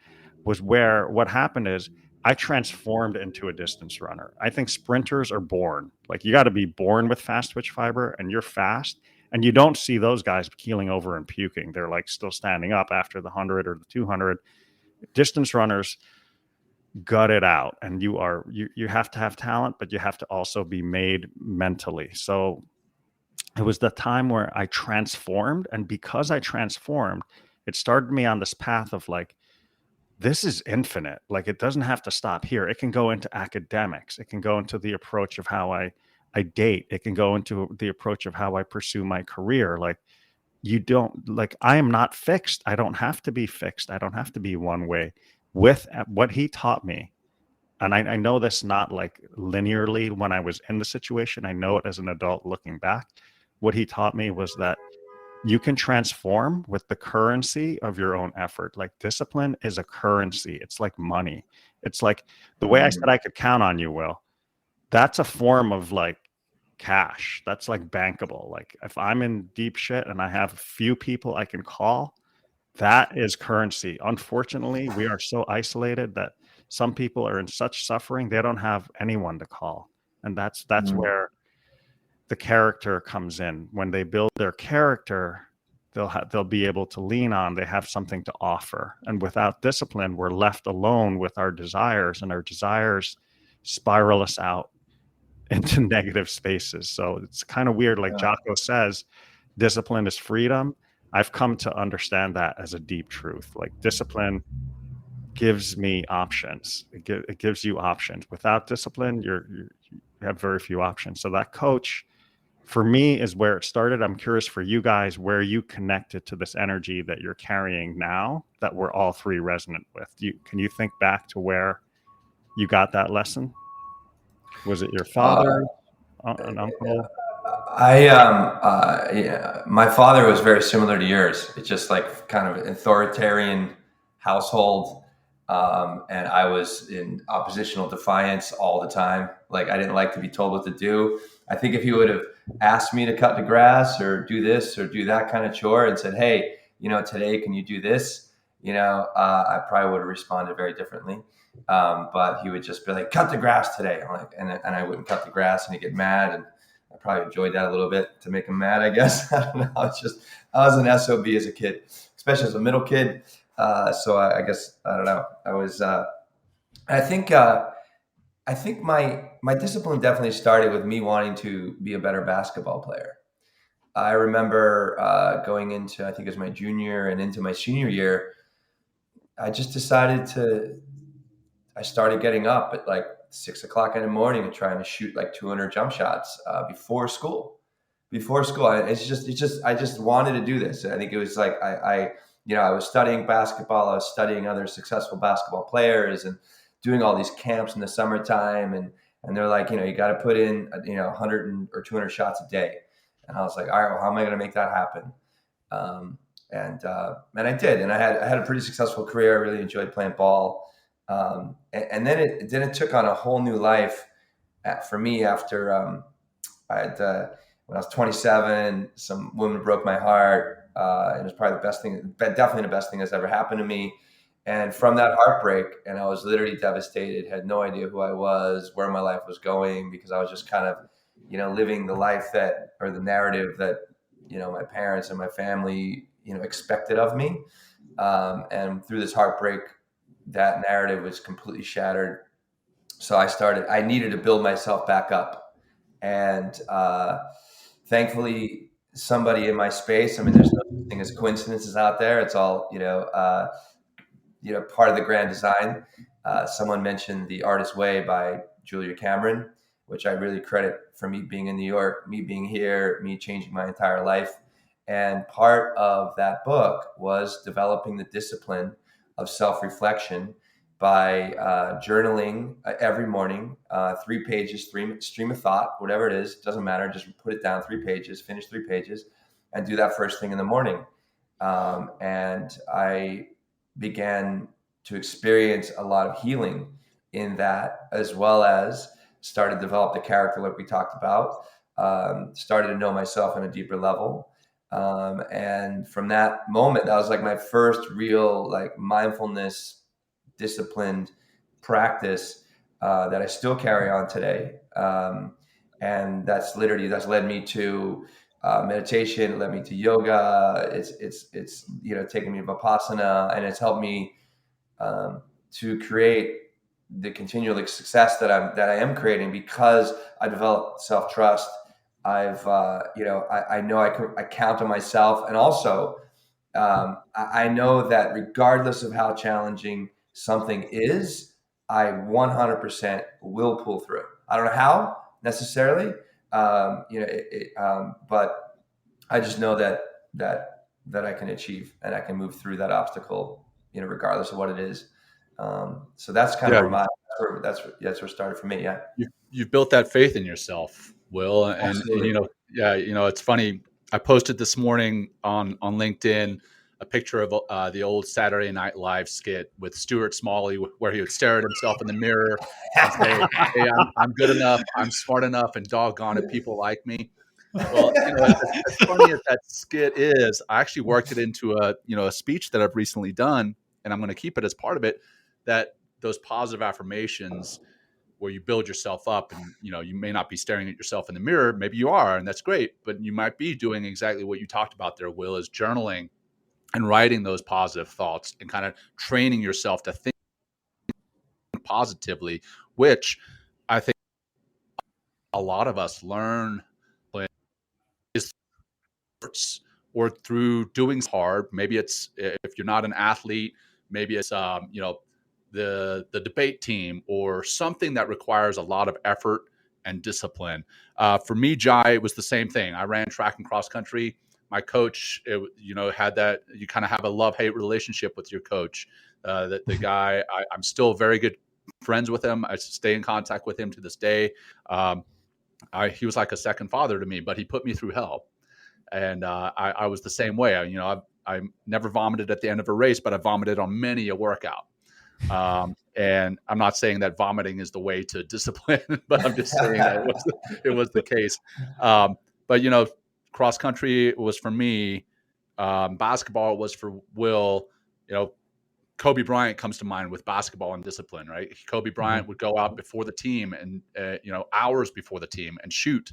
was where what happened is I transformed into a distance runner. I think sprinters are born. Like, you got to be born with fast twitch fiber, and you're fast. And you don't see those guys keeling over and puking. They're like still standing up after the 100 or the 200. Distance runners gut it out, and you have to have talent, but you have to also be made mentally. So it was the time where I transformed, and because I transformed, it started me on this path of like, this is infinite. Like, it doesn't have to stop here. It can go into academics. It can go into the approach of how I date. It can go into the approach of how I pursue my career. Like, you don't, like, I am not fixed. I don't have to be fixed. I don't have to be one way. With what he taught me, and I know this not like linearly when I was in the situation, I know it as an adult looking back. What he taught me was that you can transform with the currency of your own effort. Like, discipline is a currency. It's like money. It's like the way I said I could count on you, Will. That's a form of like cash. That's like bankable. Like, if I'm in deep shit and I have a few people I can call, that is currency. Unfortunately, we are so isolated that some people are in such suffering, they don't have anyone to call. And that's where the character comes in. When they build their character, they'll be able to lean on, they have something to offer. And without discipline, we're left alone with our desires, and our desires spiral us out into negative spaces. So it's kind of weird. Like Jocko says, discipline is freedom. I've come to understand that as a deep truth. Like, discipline gives me options. It gives you options. Without discipline, you have very few options. So that coach, for me, is where it started. I'm curious for you guys, where you connected to this energy that you're carrying now that we're all three resonant with. Can you think back to where you got that lesson? Was it your father, an uncle? Yeah, my father was very similar to yours. It's just like kind of an authoritarian household. And I was in oppositional defiance all the time. Like, I didn't like to be told what to do. I think if he would have asked me to cut the grass or do this or do that kind of chore and said, hey, today, can you do this? I probably would have responded very differently. But he would just be like, cut the grass today. I'm like, and I wouldn't cut the grass, and he'd get mad. And I probably enjoyed that a little bit to make him mad, I guess. I don't know. I was an SOB as a kid, especially as a middle kid. So I guess, I don't know. I think my discipline definitely started with me wanting to be a better basketball player. I remember going into, I think it was my junior and into my senior year, I just I started getting up at like 6 o'clock in the morning and trying to shoot like 200 jump shots before school. I just wanted to do this. I think it was like, I was studying basketball. I was studying other successful basketball players and doing all these camps in the summertime. And they're like, you got to put in, 100 or 200 shots a day. And I was like, all right, well, how am I going to make that happen? And I did. And I had a pretty successful career. I really enjoyed playing ball. And then it took on a whole new life for me after when I was 27, some woman broke my heart. It was probably definitely the best thing that's ever happened to me. And from that heartbreak, and I was literally devastated, had no idea who I was, where my life was going, because I was just kind of, living the life or the narrative that, my parents and my family, expected of me. And through this heartbreak, that narrative was completely shattered. So I needed to build myself back up. And thankfully, somebody in my space, there's no such thing as coincidences out there. It's all, part of the grand design. Someone mentioned The Artist's Way by Julia Cameron, which I really credit for me being in New York, me being here, me changing my entire life. And part of that book was developing the discipline of self-reflection by journaling every morning, 3 pages, stream of thought, whatever it is, doesn't matter. Just put it down, 3 pages, finish 3 pages, and do that first thing in the morning. And I began to experience a lot of healing in that, as well as started to develop the character like we talked about, started to know myself on a deeper level. And from that moment, that was like my first real like mindfulness disciplined practice that I still carry on today. And that's led me to meditation, it led me to yoga. It's taken me to Vipassana, and it's helped me to create the continual success that I am creating, because I developed self-trust. I've I know I count on myself, and also I know that regardless of how challenging something is, I 100% will pull through. I don't know how necessarily, but I just know that I can achieve and I can move through that obstacle, regardless of what it is. So that's kind of where that's where it started for me. Yeah. You've built that faith in yourself, Will. And it's funny. I posted this morning on LinkedIn a picture of the old Saturday Night Live skit with Stuart Smalley, where he would stare at himself in the mirror and say, "Hey, I'm good enough. I'm smart enough, and doggone it, people like me." Well, as funny as that skit is, I actually worked it into a speech that I've recently done, and I'm going to keep it as part of it. That those positive affirmations, where you build yourself up, and you may not be staring at yourself in the mirror, maybe you are, and that's great, but you might be doing exactly what you talked about there, Will, is journaling and writing those positive thoughts and kind of training yourself to think positively, which I think a lot of us learn is or through doing hard. Maybe it's, if you're not an athlete, maybe it's the debate team or something that requires a lot of effort and discipline. For me, Jai, it was the same thing. I ran track and cross country. My coach, had that. You kind of have a love-hate relationship with your coach. The guy, I'm still very good friends with him. I stay in contact with him to this day. He was like a second father to me, but he put me through hell. And I was the same way. I never vomited at the end of a race, but I vomited on many a workout. And I'm not saying that vomiting is the way to discipline, but I'm just saying that it was the case. But cross country was for me. Basketball was for Will. Kobe Bryant comes to mind with basketball and discipline, right? Kobe Bryant would go out before the team and hours before the team and shoot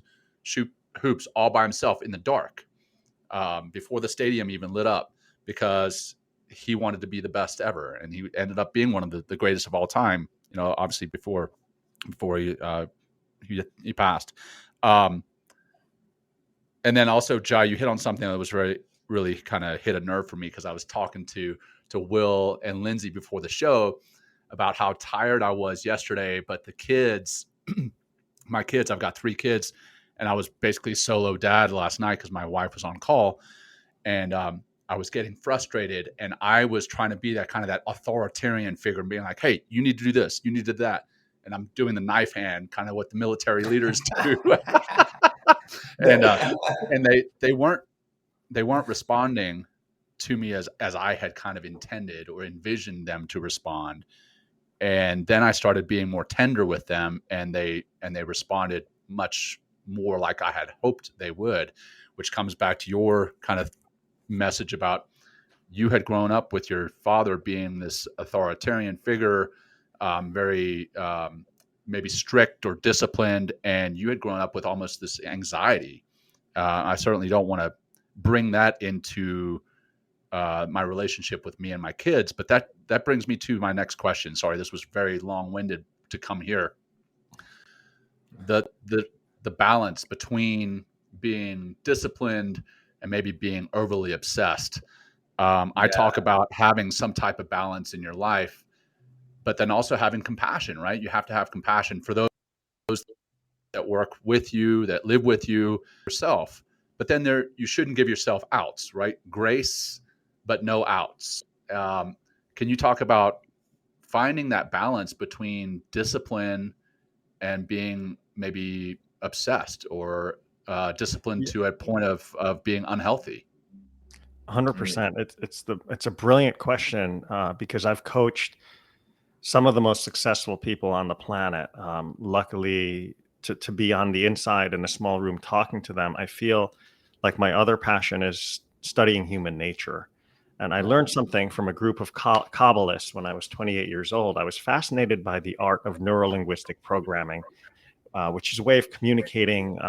hoops all by himself in the dark, before the stadium even lit up, because he wanted to be the best ever, and he ended up being one of the greatest of all time. Obviously before he passed. And then also, Jai, you hit on something that was really kind of hit a nerve for me, because I was talking to Will and Lindsay before the show about how tired I was yesterday, but the kids, my kids, I've got 3 kids, and I was basically solo dad last night because my wife was on call, and I was getting frustrated, and I was trying to be that authoritarian figure and being like, "Hey, you need to do this, you need to do that," and I'm doing the knife hand, kind of what the military leaders do. and they weren't responding to me as I had kind of intended or envisioned them to respond. And then I started being more tender with them, and they responded much more like I had hoped they would, which comes back to your kind of message about you had grown up with your father being this authoritarian figure, very maybe strict or disciplined, and you had grown up with almost this anxiety. I certainly don't want to bring that into my relationship with me and my kids, but that brings me to my next question. Sorry, this was very long-winded to come here. The balance between being disciplined and maybe being overly obsessed. I talk about having some type of balance in your life, but then also having compassion, right? You have to have compassion for those that work with you, that live with you, yourself. But then you shouldn't give yourself outs, right? Grace, but no outs. Can you talk about finding that balance between discipline and being maybe obsessed or disciplined to a point of being unhealthy? 100%. It's a brilliant question, because I've coached some of the most successful people on the planet. Luckily, to be on the inside in a small room talking to them, I feel like my other passion is studying human nature. And I learned something from a group of Kabbalists when I was 28 years old. I was fascinated by the art of neuro-linguistic programming, which is a way of communicating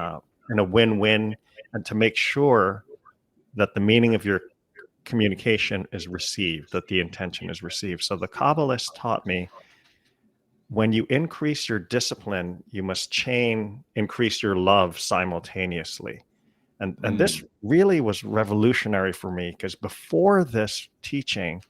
in a win-win, and to make sure that the meaning of your communication is received, that the intention is received. So the Kabbalists taught me, when you increase your discipline, you must increase your love simultaneously. And this really was revolutionary for me, because before this teaching,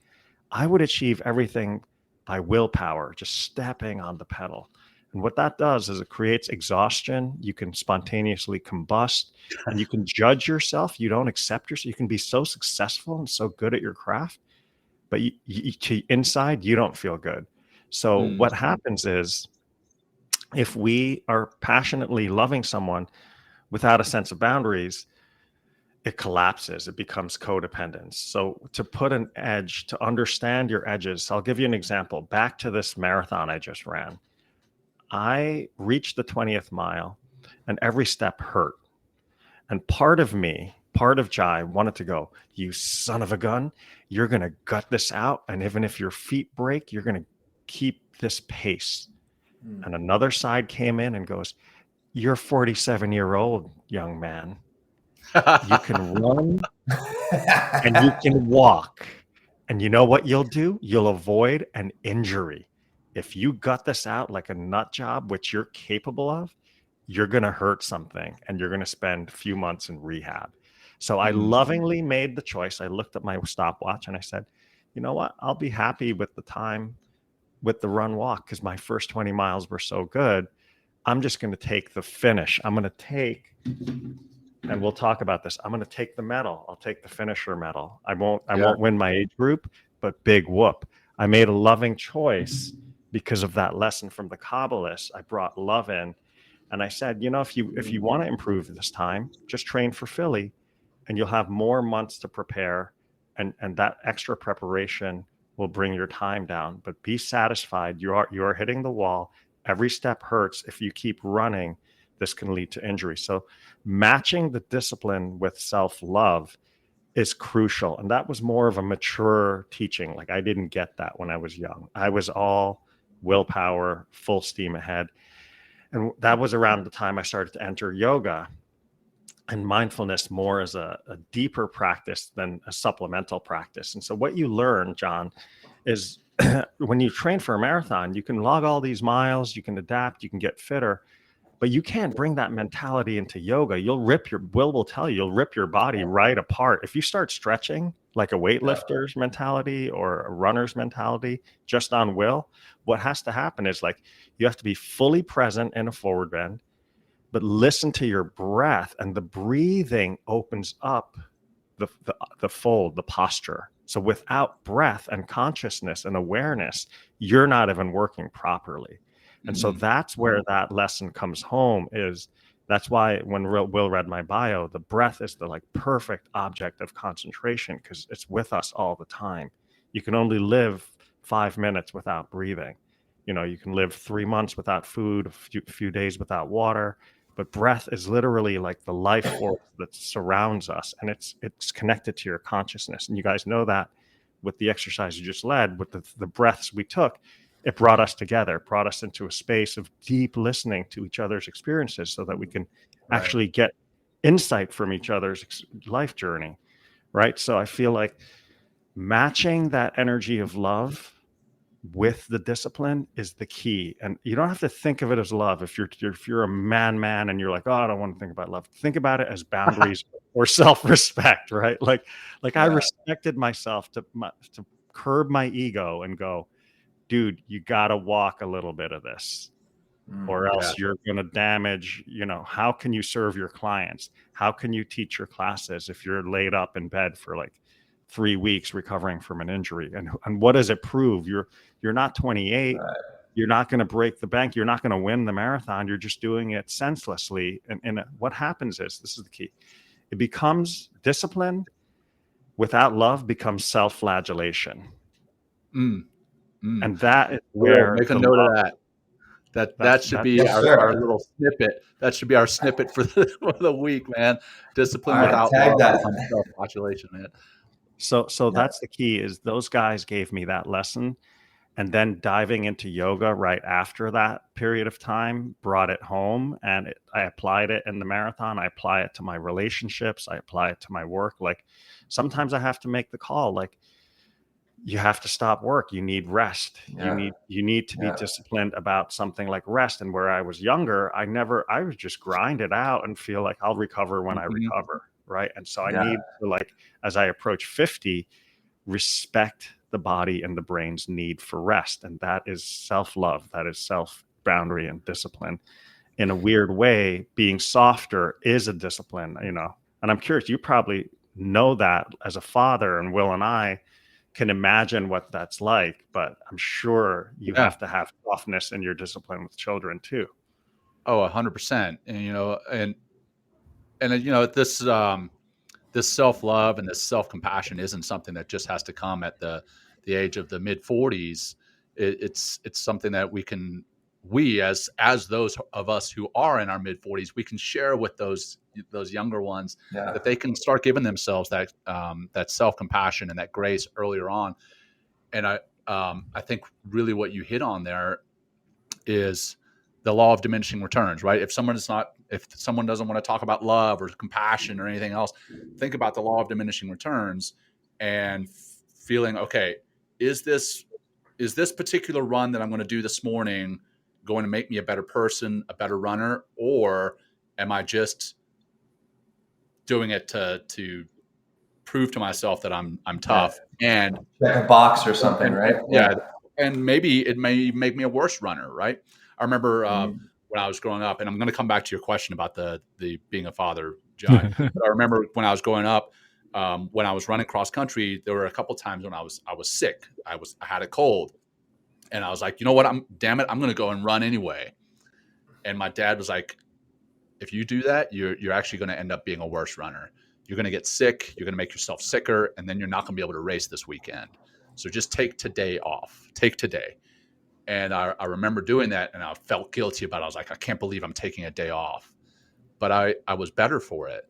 I would achieve everything by willpower, just stepping on the pedal. And what that does is it creates exhaustion. You can spontaneously combust, and you can judge yourself. You don't accept yourself. You can be so successful and so good at your craft, but inside, you don't feel good. So what happens is, if we are passionately loving someone without a sense of boundaries, it collapses. It becomes codependence. So to put an edge, to understand your edges, I'll give you an example. Back to this marathon I just ran. I reached the 20th mile, and every step hurt. And part of Jai wanted to go, you son of a gun, you're going to gut this out. And even if your feet break, you're going to keep this pace. And another side came in and goes, you're 47-year-old young man. You can run and you can walk. And you know what you'll do? You'll avoid an injury. If you gut this out like a nut job, which you're capable of, you're going to hurt something, and you're going to spend a few months in rehab. So I lovingly made the choice. I looked at my stopwatch and I said, you know what? I'll be happy with the time with the run walk, because my first 20 miles were so good. I'm just going to take the finish. I'm going to take, and we'll talk about this, I'm going to take the medal. I'll take the finisher medal. I won't win my age group, but big whoop. I made a loving choice because of that lesson from the Kabbalists. I brought love in, and I said, if you want to improve this time, just train for Philly, and you'll have more months to prepare, and that extra preparation will bring your time down. But be satisfied. You are hitting the wall. Every step hurts. If you keep running, this can lead to injury. So matching the discipline with self-love is crucial. And that was more of a mature teaching. Like, I didn't get that when I was young. I was all willpower, full steam ahead. And that was around the time I started to enter yoga and mindfulness more as a deeper practice than a supplemental practice. And so what you learn, John, is when you train for a marathon, you can log all these miles, you can adapt, you can get fitter, but you can't bring that mentality into yoga. Will tell you, you'll rip your body right apart. If you start stretching like a weightlifter's mentality or a runner's mentality just on will, what has to happen is, like, you have to be fully present in a forward bend, but listen to your breath, and the breathing opens up the fold, the posture. So without breath and consciousness and awareness, you're not even working properly. And so that's where that lesson comes home. That's why when Will read my bio, the breath is the perfect object of concentration, because it's with us all the time. You can only live 5 minutes without breathing. You can live 3 months without food, a few days without water. But breath is literally like the life force that surrounds us, and it's connected to your consciousness. And you guys know that with the exercise you just led, with the breaths we took, it brought us together, brought us into a space of deep listening to each other's experiences, so that we can actually get insight from each other's life journey, right? So I feel like matching that energy of love with the discipline is the key. And you don't have to think of it as love. If you're a man and you're like, oh, I don't want to think about love, think about it as boundaries or self-respect, right? Like I respected myself to curb my ego and go, dude, you got to walk a little bit of this, or else you're going to damage, how can you serve your clients? How can you teach your classes if you're laid up in bed for 3 weeks recovering from an injury? And what does it prove? You're not 28. Right. You're not going to break the bank. You're not going to win the marathon. You're just doing it senselessly. And what happens is, this is the key, it becomes discipline without love becomes self-flagellation. And that is We'll where make a the note of love, that. That that's should that be Yes, our sir. little snippet. That should be our snippet for for the week, man. All Discipline right, without tag love that. becomes self-flagellation, man. so Yeah. that's the key, is those guys gave me that lesson. And then diving into yoga right after that period of time brought it home, and I applied it in the marathon. I apply it to my relationships. I apply it to my work. Like sometimes I have to make the call, like you have to stop work. You need rest. Yeah. You need to be Yeah. disciplined about something like rest. And where I was younger, I would just grind it out and feel like I'll recover when I Mhm. recover. Right. And so I Yeah. need to, like, as I approach 50, respect the body and the brain's need for rest. And that is self-love. That is self-boundary and discipline. In a weird way, being softer is a discipline, And I'm curious, you probably know that as a father, and Will and I can imagine what that's like, but I'm sure you Yeah. have to have softness in your discipline with children too. Oh, 100%. And this self-love and this self-compassion isn't something that just has to come at the age of the mid 40s. It's something that we as those of us who are in our mid 40s, we can share with those younger ones, Yeah. that they can start giving themselves that self-compassion and that grace earlier on. And I think really what you hit on there is the law of diminishing returns, right? If someone doesn't want to talk about love or compassion or anything else, think about the law of diminishing returns and feeling, okay, is this particular run that I'm going to do this morning going to make me a better person, a better runner, or am I just doing it to prove to myself that I'm tough? And Check a box or something, right? yeah, and maybe it may make me a worse runner, right? I remember Mhm. when I was growing up, and I'm going to come back to your question about the being a father, Jai. But I remember when I was growing up, when I was running cross country, there were a couple times when I was sick. I had a cold, and I was like, you know what? I'm going to go and run anyway. And my dad was like, if you do that, you're actually going to end up being a worse runner. You're going to get sick. You're going to make yourself sicker, and then you're not going to be able to race this weekend. So just take today off. Take today. And I remember doing that, and I felt guilty about it. I was like, I can't believe I'm taking a day off. But I was better for it.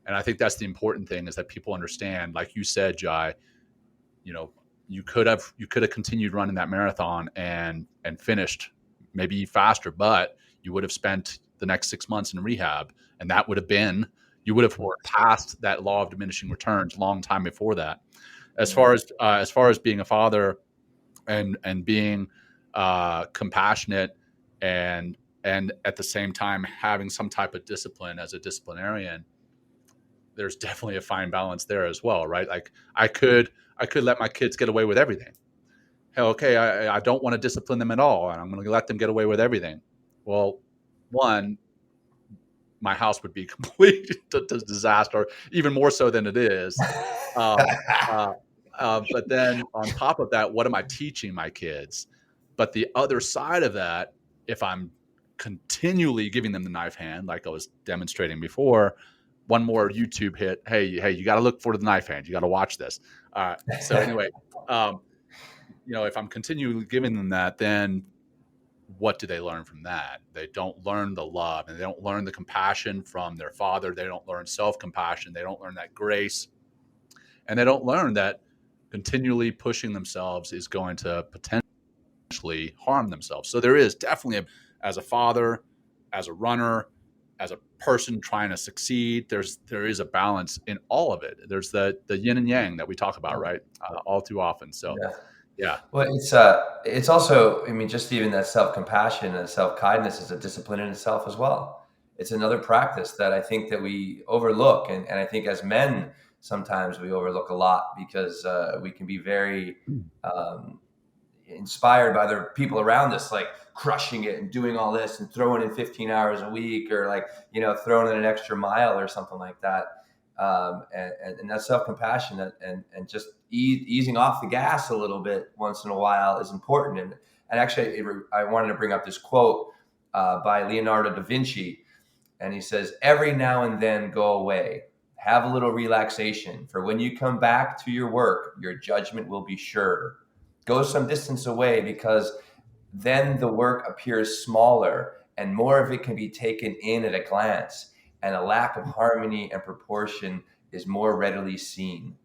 And I think that's the important thing, is that people understand, like you said, Jai, you could have continued running that marathon and finished maybe faster, but you would have spent the next 6 months in rehab, and that would have been, you would have passed that law of diminishing returns long time before that. As far as being a father and being compassionate and at the same time having some type of discipline as a disciplinarian, there's definitely a fine balance there as well, right? Like I could let my kids get away with everything. Hell, okay, I don't want to discipline them at all, and I'm going to let them get away with everything. Well, one, my house would be complete disaster, even more so than it is. Um, but then on top of that, what am I teaching my kids? But the other side of that, if I'm continually giving them the knife hand, like I was demonstrating before, one more YouTube hit. Hey, you got to look for the knife hand. You got to watch this. So anyway, if I'm continually giving them that, then what do they learn from that? They don't learn the love, and they don't learn the compassion from their father. They don't learn self-compassion. They don't learn that grace, and they don't learn that continually pushing themselves is going to potentially harm themselves. So there is definitely, as a father, as a runner, as a person trying to succeed, there is a balance in all of it. There's the yin and yang that we talk about, right? All too often. So yeah. Well, it's also, I mean, just even that self-compassion and self-kindness is a discipline in itself as well. It's another practice that I think that we overlook, and I think as men sometimes we overlook a lot, because we can be very inspired by other people around us, like crushing it and doing all this and throwing in 15 hours a week, or like, throwing in an extra mile or something like that. And that self-compassion and just easing off the gas a little bit once in a while is important. And actually, I wanted to bring up this quote by Leonardo da Vinci. And he says, every now and then go away, have a little relaxation, for when you come back to your work, your judgment will be sure. Go some distance away, because then the work appears smaller and more of it can be taken in at a glance, and a lack of harmony and proportion is more readily seen.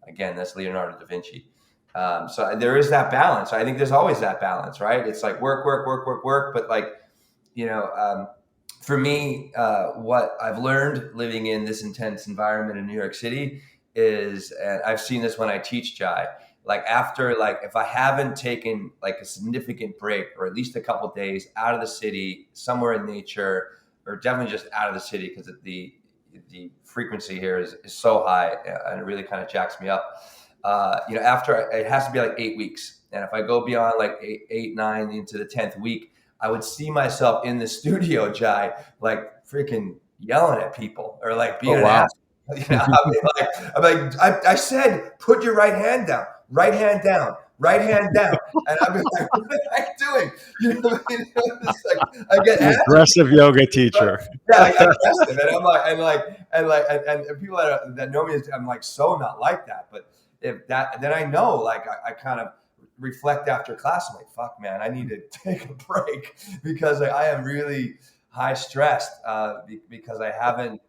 Again, that's Leonardo da Vinci. So there is that balance. I think there's always that balance, right? It's like work, work, work, work, work. But like, for me, what I've learned living in this intense environment in New York City is, and I've seen this when I teach Jai, like after, like if I haven't taken like a significant break or at least a couple of days out of the city, somewhere in nature, or definitely just out of the city, because the frequency here is so high and it really kind of jacks me up. After, it has to be like 8 weeks. And if I go beyond like eight, 9 into the 10th week, I would see myself in the studio, Jai, like freaking yelling at people or like being an ass. I said, put your right hand down, right hand down, right hand down. And I'd be like, what am I doing? It's like, I get aggressive yoga teacher. Yeah, like aggressive. And people that know me, I'm like so not like that. But if that, then I know, like I kind of reflect after class. I'm like, fuck, man, I need to take a break because I am really high stressed because I haven't,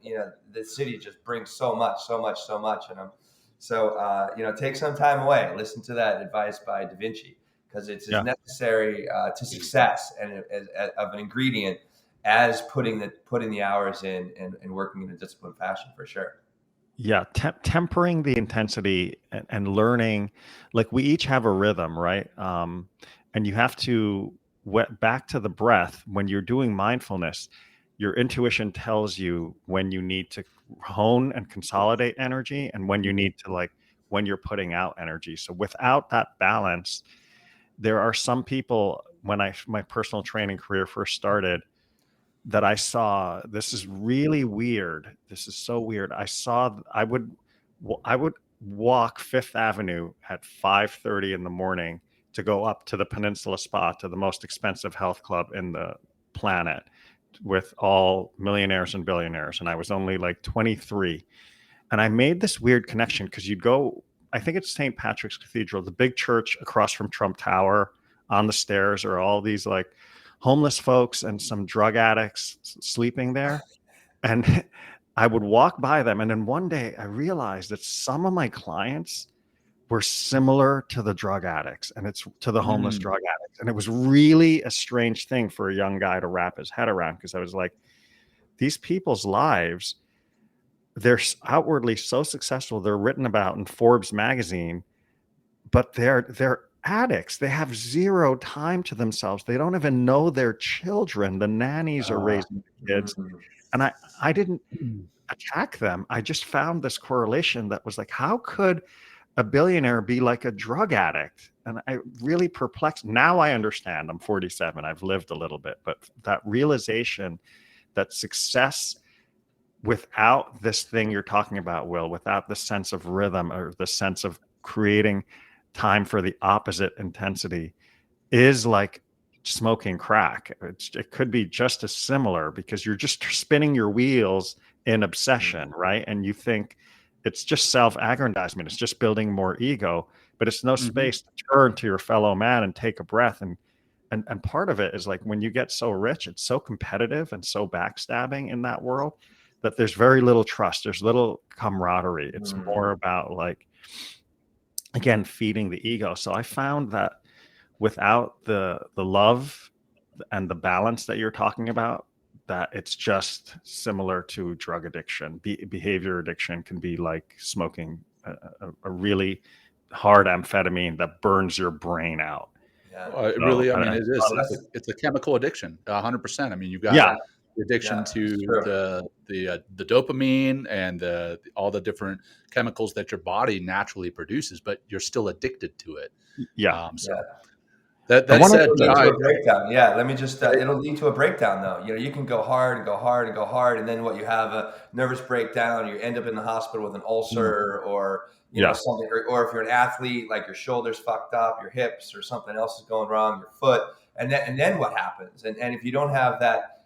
the city just brings so much. And I'm take some time away. Listen to that advice by Da Vinci, because it's as necessary to success and of an ingredient as putting the hours in and working in a disciplined fashion, for sure. Yeah, tempering the intensity and learning, like we each have a rhythm, right? And you have to back to the breath. When you're doing mindfulness, your intuition tells you when you need to hone and consolidate energy and when you need to, when you're putting out energy. So without that balance, there are some people, when my personal training career first started, that I saw, this is really weird. This is so weird. I would walk Fifth Avenue at 5:30 in the morning to go up to the Peninsula Spa, to the most expensive health club in the planet, with all millionaires and billionaires. And I was only like 23. And I made this weird connection because you'd go, I think it's St. Patrick's Cathedral, the big church across from Trump Tower. On the stairs are all these like homeless folks and some drug addicts sleeping there. And I would walk by them. And then one day I realized that some of my clients were similar to the drug addicts, and it's to the homeless drug addicts. And it was really a strange thing for a young guy to wrap his head around, because I was like, these people's lives, they're outwardly so successful. They're written about in Forbes magazine, but they're addicts. They have zero time to themselves. They don't even know their children. The nannies are raising the kids. And I didn't attack them. I just found this correlation that was like, how could a billionaire be like a drug addict? And I really perplexed. Now I understand. I'm 47. I've lived a little bit, but that realization that success without this thing you're talking about, Will, without the sense of rhythm or the sense of creating time for the opposite intensity, is like smoking crack. It could be just as similar, because you're just spinning your wheels in obsession, right? And you think it's just self-aggrandizement. It's just building more ego, but it's no space to turn to your fellow man and take a breath. And part of it is like, when you get so rich, it's so competitive and so backstabbing in that world that there's very little trust. There's little camaraderie. It's more about, like, again, feeding the ego. So I found that without the love and the balance that you're talking about, that it's just similar to drug addiction. Behavior addiction can be like smoking a really hard amphetamine that burns your brain out. Yeah. It is. It's a chemical addiction, 100%. I mean, you've got the addiction to the dopamine and all the different chemicals that your body naturally produces, but you're still addicted to it. That said, lead to a breakdown. Let me just, it'll lead to a breakdown though. You can go hard and go hard and go hard. And then what, you have a nervous breakdown, you end up in the hospital with an ulcer or, something, or if you're an athlete, like your shoulder's fucked up, your hips or something else is going wrong, your foot. And then what happens? And if you don't have that,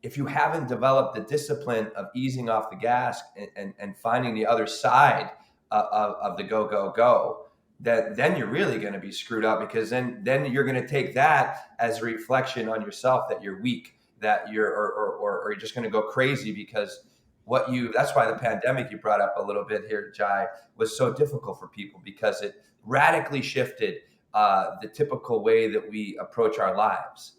if you haven't developed the discipline of easing off the gas and finding the other side of the go, then you're really going to be screwed up, because then you're going to take that as a reflection on yourself that you're weak, that you're or you're just going to go crazy, because that's why the pandemic you brought up a little bit here, Jai, was so difficult for people, because it radically shifted the typical way that we approach our lives.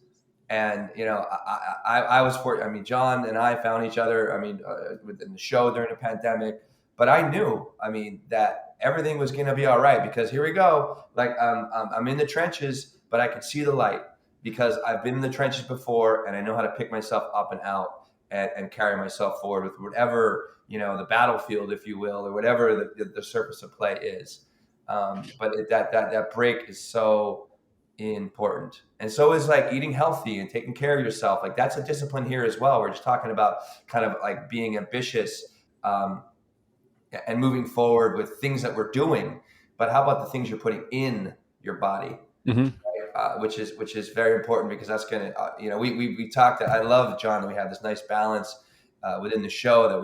And I was I mean, John and I found each other, I mean, within the show during the pandemic. But I knew, I mean, that everything was going to be all right, because here we go. Like, I'm in the trenches, but I can see the light, because I've been in the trenches before, and I know how to pick myself up and out and carry myself forward with whatever, the battlefield, if you will, or whatever the surface of play is. But that break is so important. And so is like eating healthy and taking care of yourself. Like, that's a discipline here as well. We're just talking about kind of like being ambitious, and moving forward with things that we're doing. But how about the things you're putting in your body? Mm-hmm. Which is very important, because that's going to, we talked, I love, John, that we have this nice balance within the show, that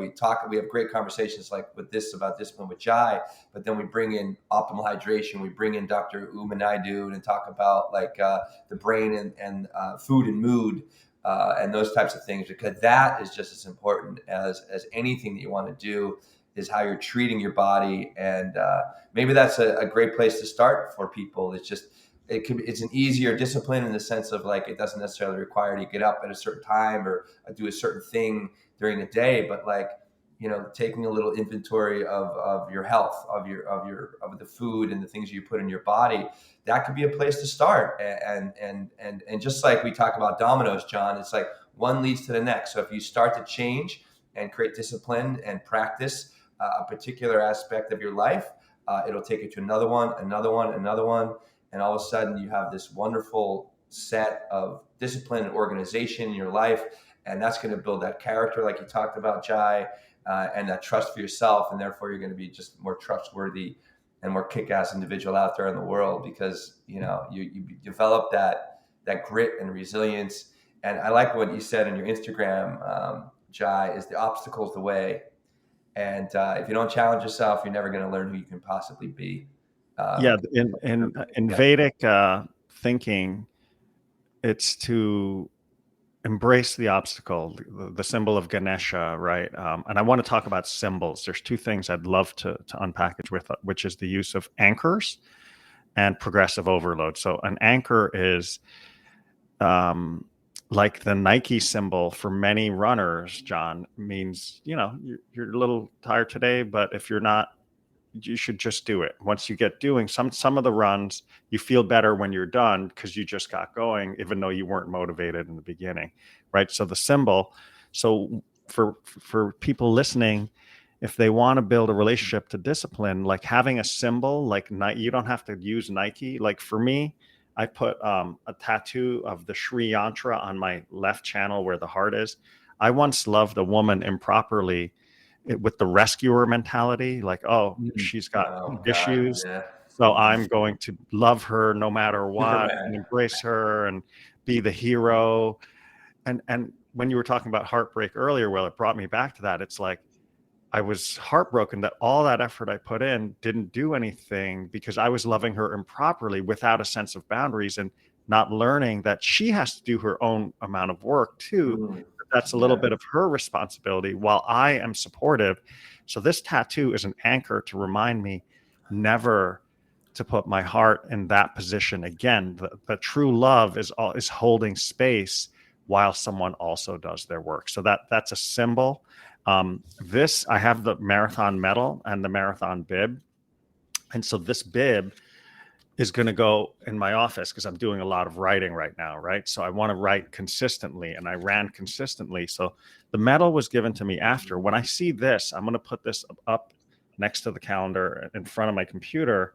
we have great conversations like about discipline with Jai, but then we bring in optimal hydration, we bring in Dr. Umanaidu and talk about like the brain and food and mood and those types of things, because that is just as important as anything that you want to do, is how you're treating your body. And maybe that's a great place to start for people. It's an easier discipline in the sense of like, it doesn't necessarily require you to get up at a certain time or do a certain thing during the day, but like, taking a little inventory of your health, of the food and the things you put in your body, that could be a place to start. And just like we talk about dominoes, John, it's like one leads to the next. So if you start to change and create discipline and practice a particular aspect of your life, it'll take you to another one, and all of a sudden you have this wonderful set of discipline and organization in your life, and that's going to build that character, like you talked about, Jai, and that trust for yourself, and therefore you're going to be just more trustworthy and more kick-ass individual out there in the world, because you develop that grit and resilience. And I like what you said in your Instagram, Jai, is the obstacle's the way. And if you don't challenge yourself, you're never going to learn who you can possibly be. In Vedic thinking, it's to embrace the obstacle, the symbol of Ganesha, right? And I want to talk about symbols. There's two things I'd love to unpackage with, which is the use of anchors and progressive overload. So an anchor is like the Nike symbol for many runners, John, means, you're a little tired today, but if you're not, you should just do it. Once you get doing some of the runs, you feel better when you're done, because you just got going, even though you weren't motivated in the beginning, right? So the symbol. So for people listening, if they want to build a relationship to discipline, like having a symbol, like you don't have to use Nike. Like for me, I put a tattoo of the Shri Yantra on my left channel where the heart is. I once loved a woman improperly with the rescuer mentality, like, she's got issues, so I'm going to love her no matter what, and embrace her and be the hero. And when you were talking about heartbreak earlier, well, it brought me back to that. It's like, I was heartbroken that all that effort I put in didn't do anything, because I was loving her improperly without a sense of boundaries, and not learning that she has to do her own amount of work too. That's a little bit of her responsibility, while I am supportive. So this tattoo is an anchor to remind me never to put my heart in that position again. The true love is holding space while someone also does their work. So that's a symbol. I have the marathon medal and the marathon bib. And so this bib is going to go in my office, because I'm doing a lot of writing right now, right? So I want to write consistently, and I ran consistently. So the medal was given to me after. When I see this, I'm going to put this up next to the calendar in front of my computer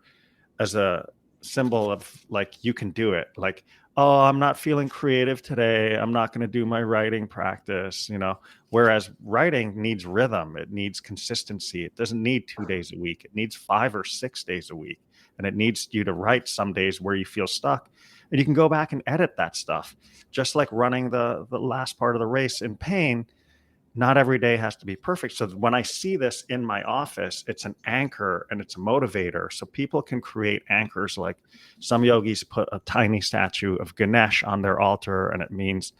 as a symbol of like, you can do it. Like, oh, I'm not feeling creative today, I'm not going to do my writing practice, whereas writing needs rhythm. It needs consistency. It doesn't need 2 days a week. It needs 5 or 6 days a week. And it needs you to write some days where you feel stuck, and you can go back and edit that stuff. Just like running the last part of the race in pain not every day has to be perfect. So when I see this in my office, it's an anchor and it's a motivator. So people can create anchors. Like some yogis put a tiny statue of Ganesh on their altar, and it means,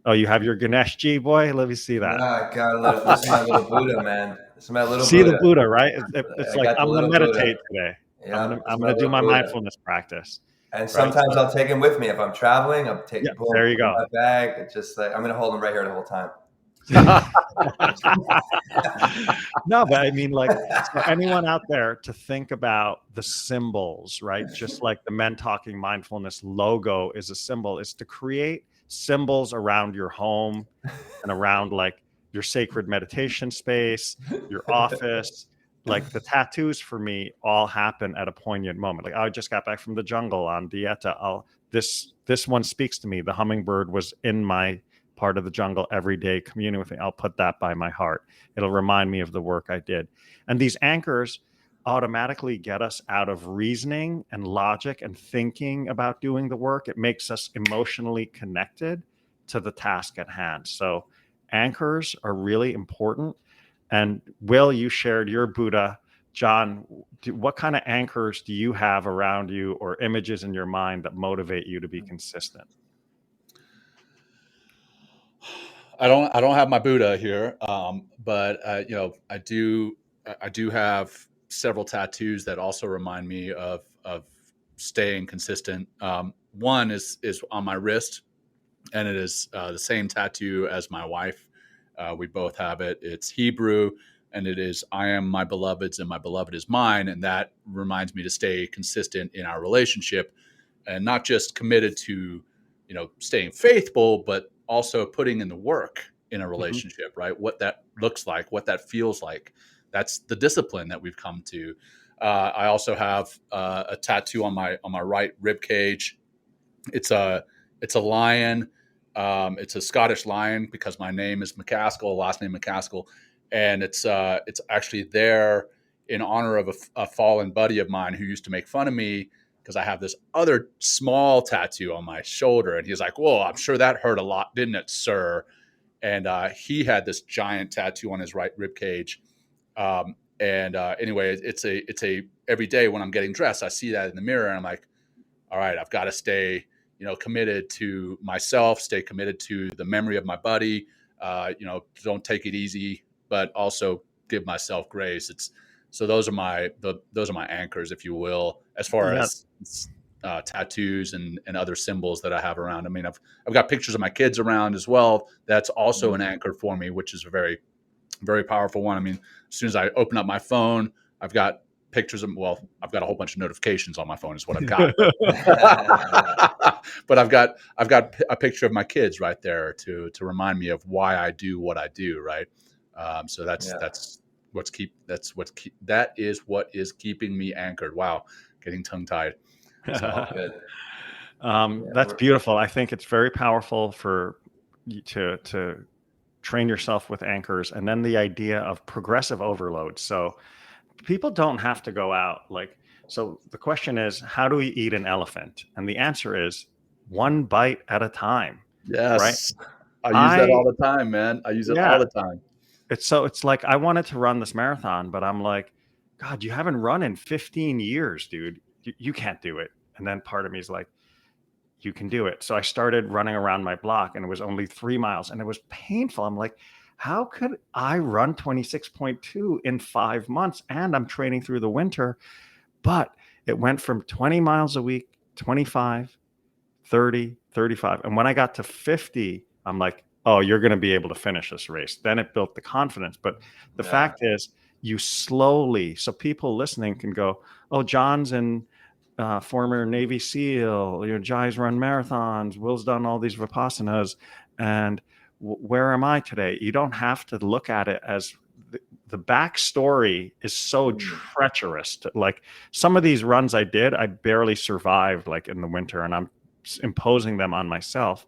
oh, you have your Ganesh G, boy? Let me see that. Ah, God, this is my little Buddha, man. This is my little See Buddha. the Buddha, right? It's I like, got the I'm going to little meditate Buddha. today. Yeah, I'm going to do my mindfulness practice. And right? sometimes So, I'll take him with me if I'm traveling. I'm yeah, pull there him you in go. my bag. It's just like I'm going to hold him right here the whole time. No, but I mean, like, so anyone out there to think about the symbols, right? Just like the Men Talking Mindfulness logo is a symbol, is to create symbols around your home and around like your sacred meditation space, your office. Like the tattoos for me all happen at a poignant moment. Like I just got back from the jungle on Dieta. This one speaks to me. The hummingbird was in my part of the jungle every day, communing with me. I'll put that by my heart. It'll remind me of the work I did. And these anchors automatically get us out of reasoning and logic and thinking about doing the work. It makes us emotionally connected to the task at hand. So anchors are really important. And Will, you shared your Buddha. John, what kind of anchors do you have around you or images in your mind that motivate you to be consistent? I don't have my Buddha here, but I do have several tattoos that also remind me of staying consistent. One is on my wrist, and it is the same tattoo as my wife. We both have it. It's Hebrew, and it is "I am my beloved's, and my beloved is mine," and that reminds me to stay consistent in our relationship, and not just committed to, staying faithful, but also putting in the work in a relationship, right? What that looks like, what that feels like. That's the discipline that we've come to. I also have a tattoo on my right rib cage. It's a lion. It's a Scottish lion because my name is McCaskill, last name McCaskill, and it's actually there in honor of a fallen buddy of mine who used to make fun of me because I have this other small tattoo on my shoulder, and he's like, "Whoa, I'm sure that hurt a lot, didn't it, sir?" And he had this giant tattoo on his right rib cage. Anyway, it's a every day when I'm getting dressed, I see that in the mirror, and I'm like, all right, I've got to stay, committed to myself, stay committed to the memory of my buddy, don't take it easy, but also give myself grace. So those are my anchors, if you will, as far as tattoos and other symbols that I have around. I mean, I've got pictures of my kids around as well. That's also an anchor for me, which is a very, very powerful one. I mean, as soon as I open up my phone, I've got pictures of, I've got a whole bunch of notifications on my phone is what I've got. But I've got a picture of my kids right there to remind me of why I do what I do. Right. So that is what is keeping me anchored. Wow. Getting tongue tied. So good. That's beautiful. I think it's very powerful for you to train yourself with anchors, and then the idea of progressive overload. So people don't have to go out so the question is, how do we eat an elephant? And the answer is one bite at a time. Yes. Right? I use that all the time, man. I use it all the time. It's like, I wanted to run this marathon, but I'm like, God, you haven't run in 15 years, dude. You can't do it. And then part of me is like, you can do it. So I started running around my block, and it was only 3 miles, and it was painful. I'm like, how could I run 26.2 in 5 months? And I'm training through the winter. But it went from 20 miles a week, 25, 30, 35. And when I got to 50, I'm like, oh, you're going to be able to finish this race. Then it built the confidence. But the fact is, you slowly, so people listening can go, oh, John's in former Navy SEAL, Jai's run marathons, Will's done all these Vipassanas, and where am I today? You don't have to look at it as the backstory is so treacherous. Like some of these runs I did, I barely survived like in the winter, and I'm imposing them on myself.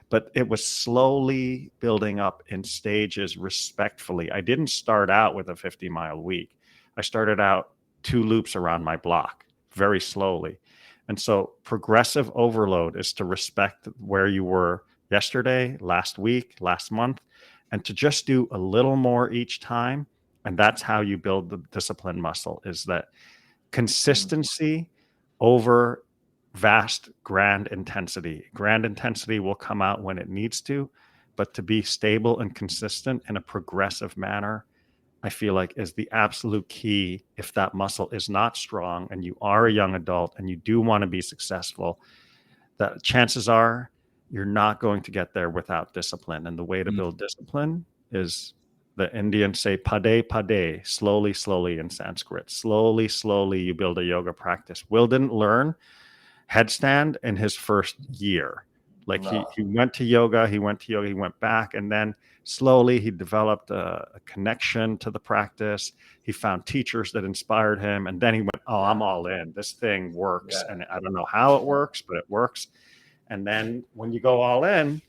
But it was slowly building up in stages respectfully. I didn't start out with a 50-mile week. I started out 2 loops around my block very slowly. And so progressive overload is to respect where you were yesterday, last week, last month, and to just do a little more each time. And that's how you build the discipline muscle, is that consistency over vast grand intensity. Grand intensity will come out when it needs to, but to be stable and consistent in a progressive manner, I feel like is the absolute key. If that muscle is not strong and you are a young adult and you do want to be successful, that chances are you're not going to get there without discipline. And the way to build discipline is, the Indians say pade pade, slowly, slowly in Sanskrit. Slowly, slowly you build a yoga practice. Will didn't learn headstand in his first year. Like he went to yoga, he went back, and then slowly he developed a connection to the practice. He found teachers that inspired him, and then he went, oh, I'm all in. This thing works, and I don't know how it works, but it works. And then when you go all in,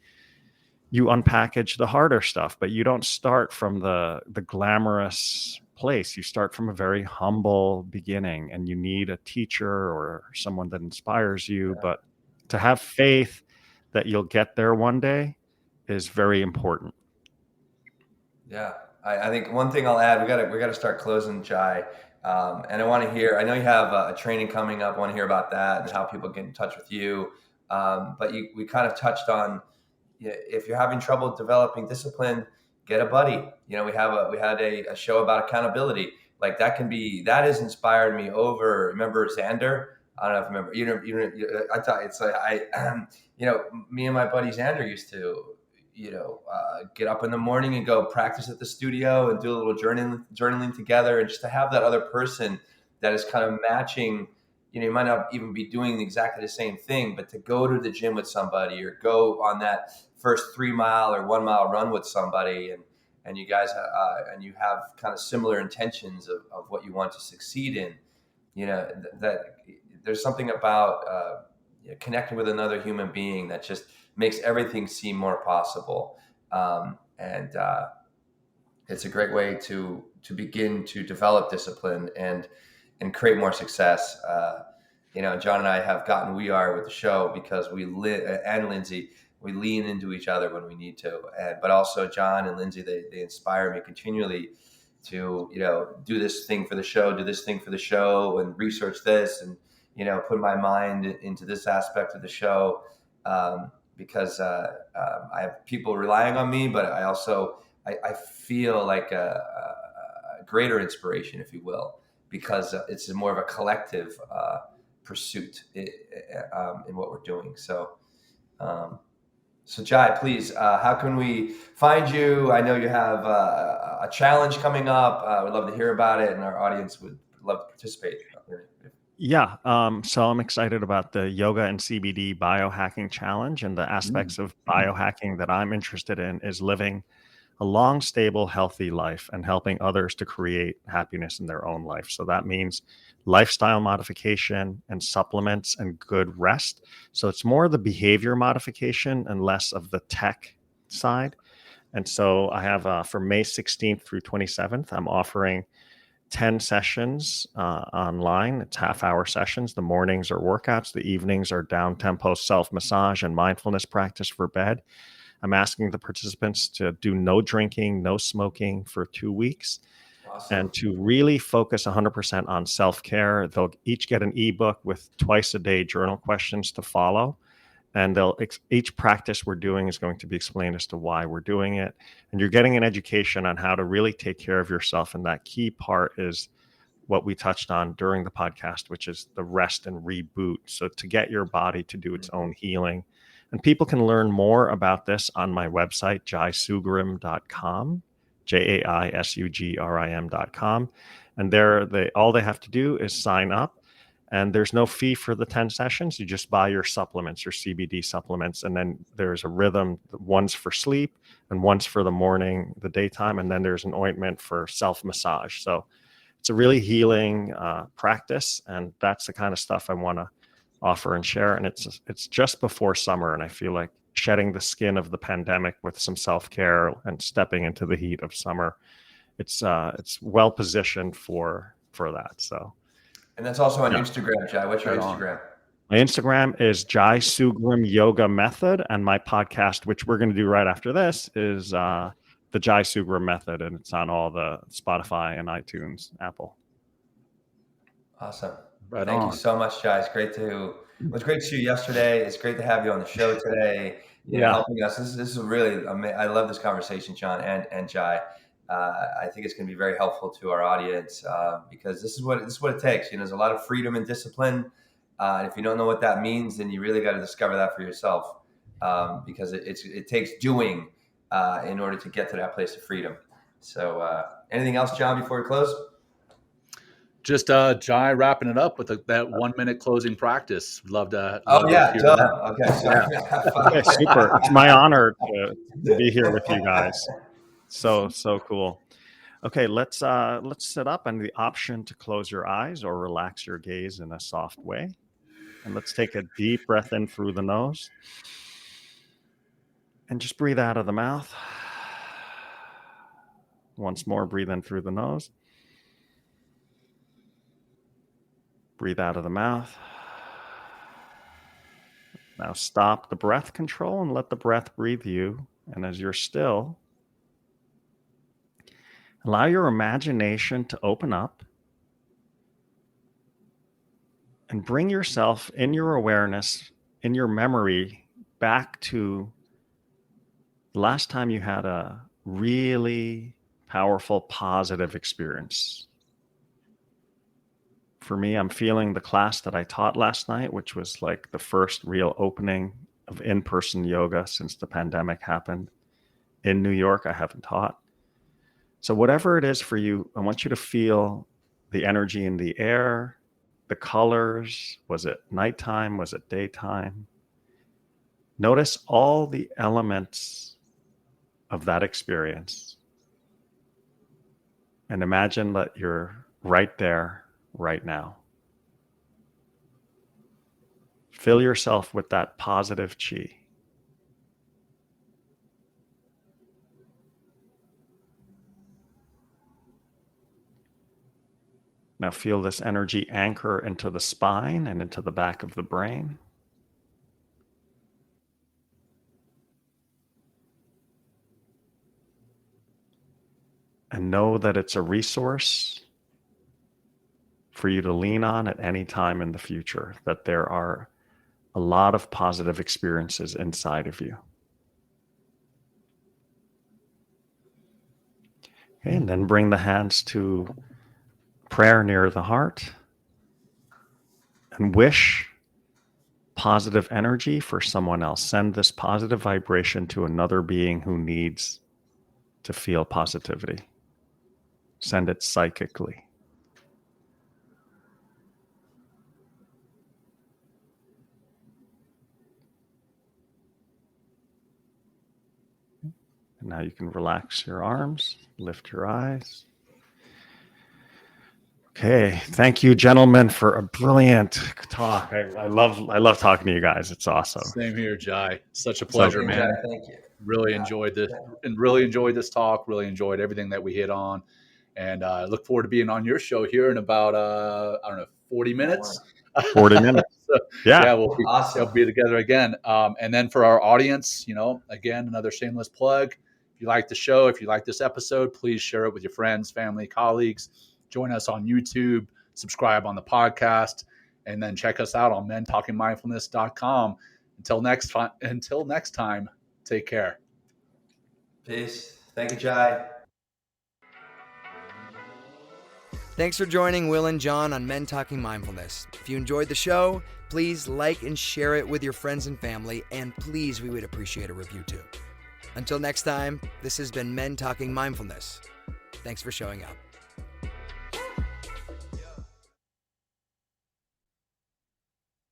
you unpackage the harder stuff, but you don't start from the glamorous place. You start from a very humble beginning, and you need a teacher or someone that inspires you. But to have faith that you'll get there one day is very important. Yeah, I think one thing I'll add, we got to start closing, Jai. And I want to hear, I know you have a training coming up. I want to hear about that and how people get in touch with you. But we kind of touched on, if you're having trouble developing discipline, get a buddy. We had a show about accountability. Like that has inspired me over. Remember Xander? I don't know if you remember. I thought it's like me and my buddy Xander used to, get up in the morning and go practice at the studio and do a little journaling together, and just to have that other person that is kind of matching. You might not even be doing exactly the same thing, but to go to the gym with somebody or go on that first 3 mile or 1 mile run with somebody, and you guys and you have kind of similar intentions of what you want to succeed in, that there's something about connecting with another human being that just makes everything seem more possible. And it's a great way to begin to develop discipline and create more success. John and I have gotten we are with the show because and Lindsay, we lean into each other when we need to. But also John and Lindsay, they inspire me continually to, do this thing for the show, and research this, and, put my mind into this aspect of the show. Because I have people relying on me, but I also, I feel like a greater inspiration, if you will, because it's more of a collective pursuit in what we're doing. So Jai, please, how can we find you? I know you have a challenge coming up. We'd love to hear about it, and our audience would love to participate. Yeah. So I'm excited about the Yoga and CBD Biohacking Challenge, and the aspects of biohacking that I'm interested in is living a long, stable, healthy life and helping others to create happiness in their own life. So that means lifestyle modification and supplements and good rest. So it's more the behavior modification and less of the tech side. And so I have from May 16th through 27th, I'm offering 10 sessions online. It's half-hour sessions. The mornings are workouts. The evenings are down-tempo self-massage and mindfulness practice for bed. I'm asking the participants to do no drinking, no smoking for 2 weeks. Awesome. And to really focus 100% on self-care. They'll each get an ebook with twice-a-day journal questions to follow. And each practice we're doing is going to be explained as to why we're doing it. And you're getting an education on how to really take care of yourself. And that key part is what we touched on during the podcast, which is the rest and reboot. So to get your body to do its own healing. And people can learn more about this on my website, jaisugrim.com, jaisugrim.com. And all they have to do is sign up. And there's no fee for the 10 sessions. You just buy your supplements, your CBD supplements. And then there's a rhythm. One's for sleep and one's for the morning, the daytime. And then there's an ointment for self-massage. So it's a really healing practice. And that's the kind of stuff I want to offer and share. And it's just before summer. And I feel like shedding the skin of the pandemic with some self-care and stepping into the heat of summer, it's well positioned for that. So. And that's also on Instagram, Jai. What's your Instagram? My Instagram is Jai Sugrim Yoga Method, and my podcast, which we're going to do right after this, is the Jai Sugrim method, and it's on all the Spotify and iTunes, Apple. Awesome. Right Thank on. you so much, Jai. It was great to see you yesterday. It's great to have you on the show today. Helping us. This is really amazing. I love this conversation, John and Jai. I think it's going to be very helpful to our audience because this is what it takes. There's a lot of freedom and discipline. And if you don't know what that means, then you really got to discover that for yourself because it takes doing in order to get to that place of freedom. So anything else, John, before we close? Just Jai wrapping it up with that 1 minute closing practice. Love to Yeah, hear done. that. Okay, sorry. Okay, super. It's my honor to be here with you guys. So cool. Okay, let's set up and the option to close your eyes or relax your gaze in a soft way. And let's take a deep breath in through the nose. And just breathe out of the mouth. Once more, breathe in through the nose. Breathe out of the mouth. Now stop the breath control and let the breath breathe you. And as you're still, allow your imagination to open up and bring yourself in your awareness, in your memory, back to the last time you had a really powerful, positive experience. For me, I'm feeling the class that I taught last night, which was like the first real opening of in-person yoga since the pandemic happened. In New York, I haven't taught. So whatever it is for you, I want you to feel the energy in the air, the colors. Was it nighttime? Was it daytime? Notice all the elements of that experience. And imagine that you're right there, right now. Fill yourself with that positive chi. Now feel this energy anchor into the spine and into the back of the brain. And know that it's a resource for you to lean on at any time in the future, that there are a lot of positive experiences inside of you. Okay, and then bring the hands to prayer near the heart and wish positive energy for someone else. Send this positive vibration to another being who needs to feel positivity. Send it psychically. And now you can relax your arms, lift your eyes. Okay, thank you, gentlemen, for a brilliant talk. I love talking to you guys. It's awesome. Same here, Jai. Such a pleasure, man. Jai, thank you. Really enjoyed this, and really enjoyed this talk. Really enjoyed everything that we hit on, and I look forward to being on your show here in about 40 minutes. 40 minutes. So, yeah, Awesome. we'll be together again. And then for our audience, again, another shameless plug. If you like the show, if you like this episode, please share it with your friends, family, colleagues. Join us on YouTube, subscribe on the podcast, and then check us out on mentalkingmindfulness.com. Until next time, take care. Peace. Thank you, Jai. Thanks for joining Will and John on Men Talking Mindfulness. If you enjoyed the show, please like and share it with your friends and family, and please, we would appreciate a review too. Until next time, this has been Men Talking Mindfulness. Thanks for showing up.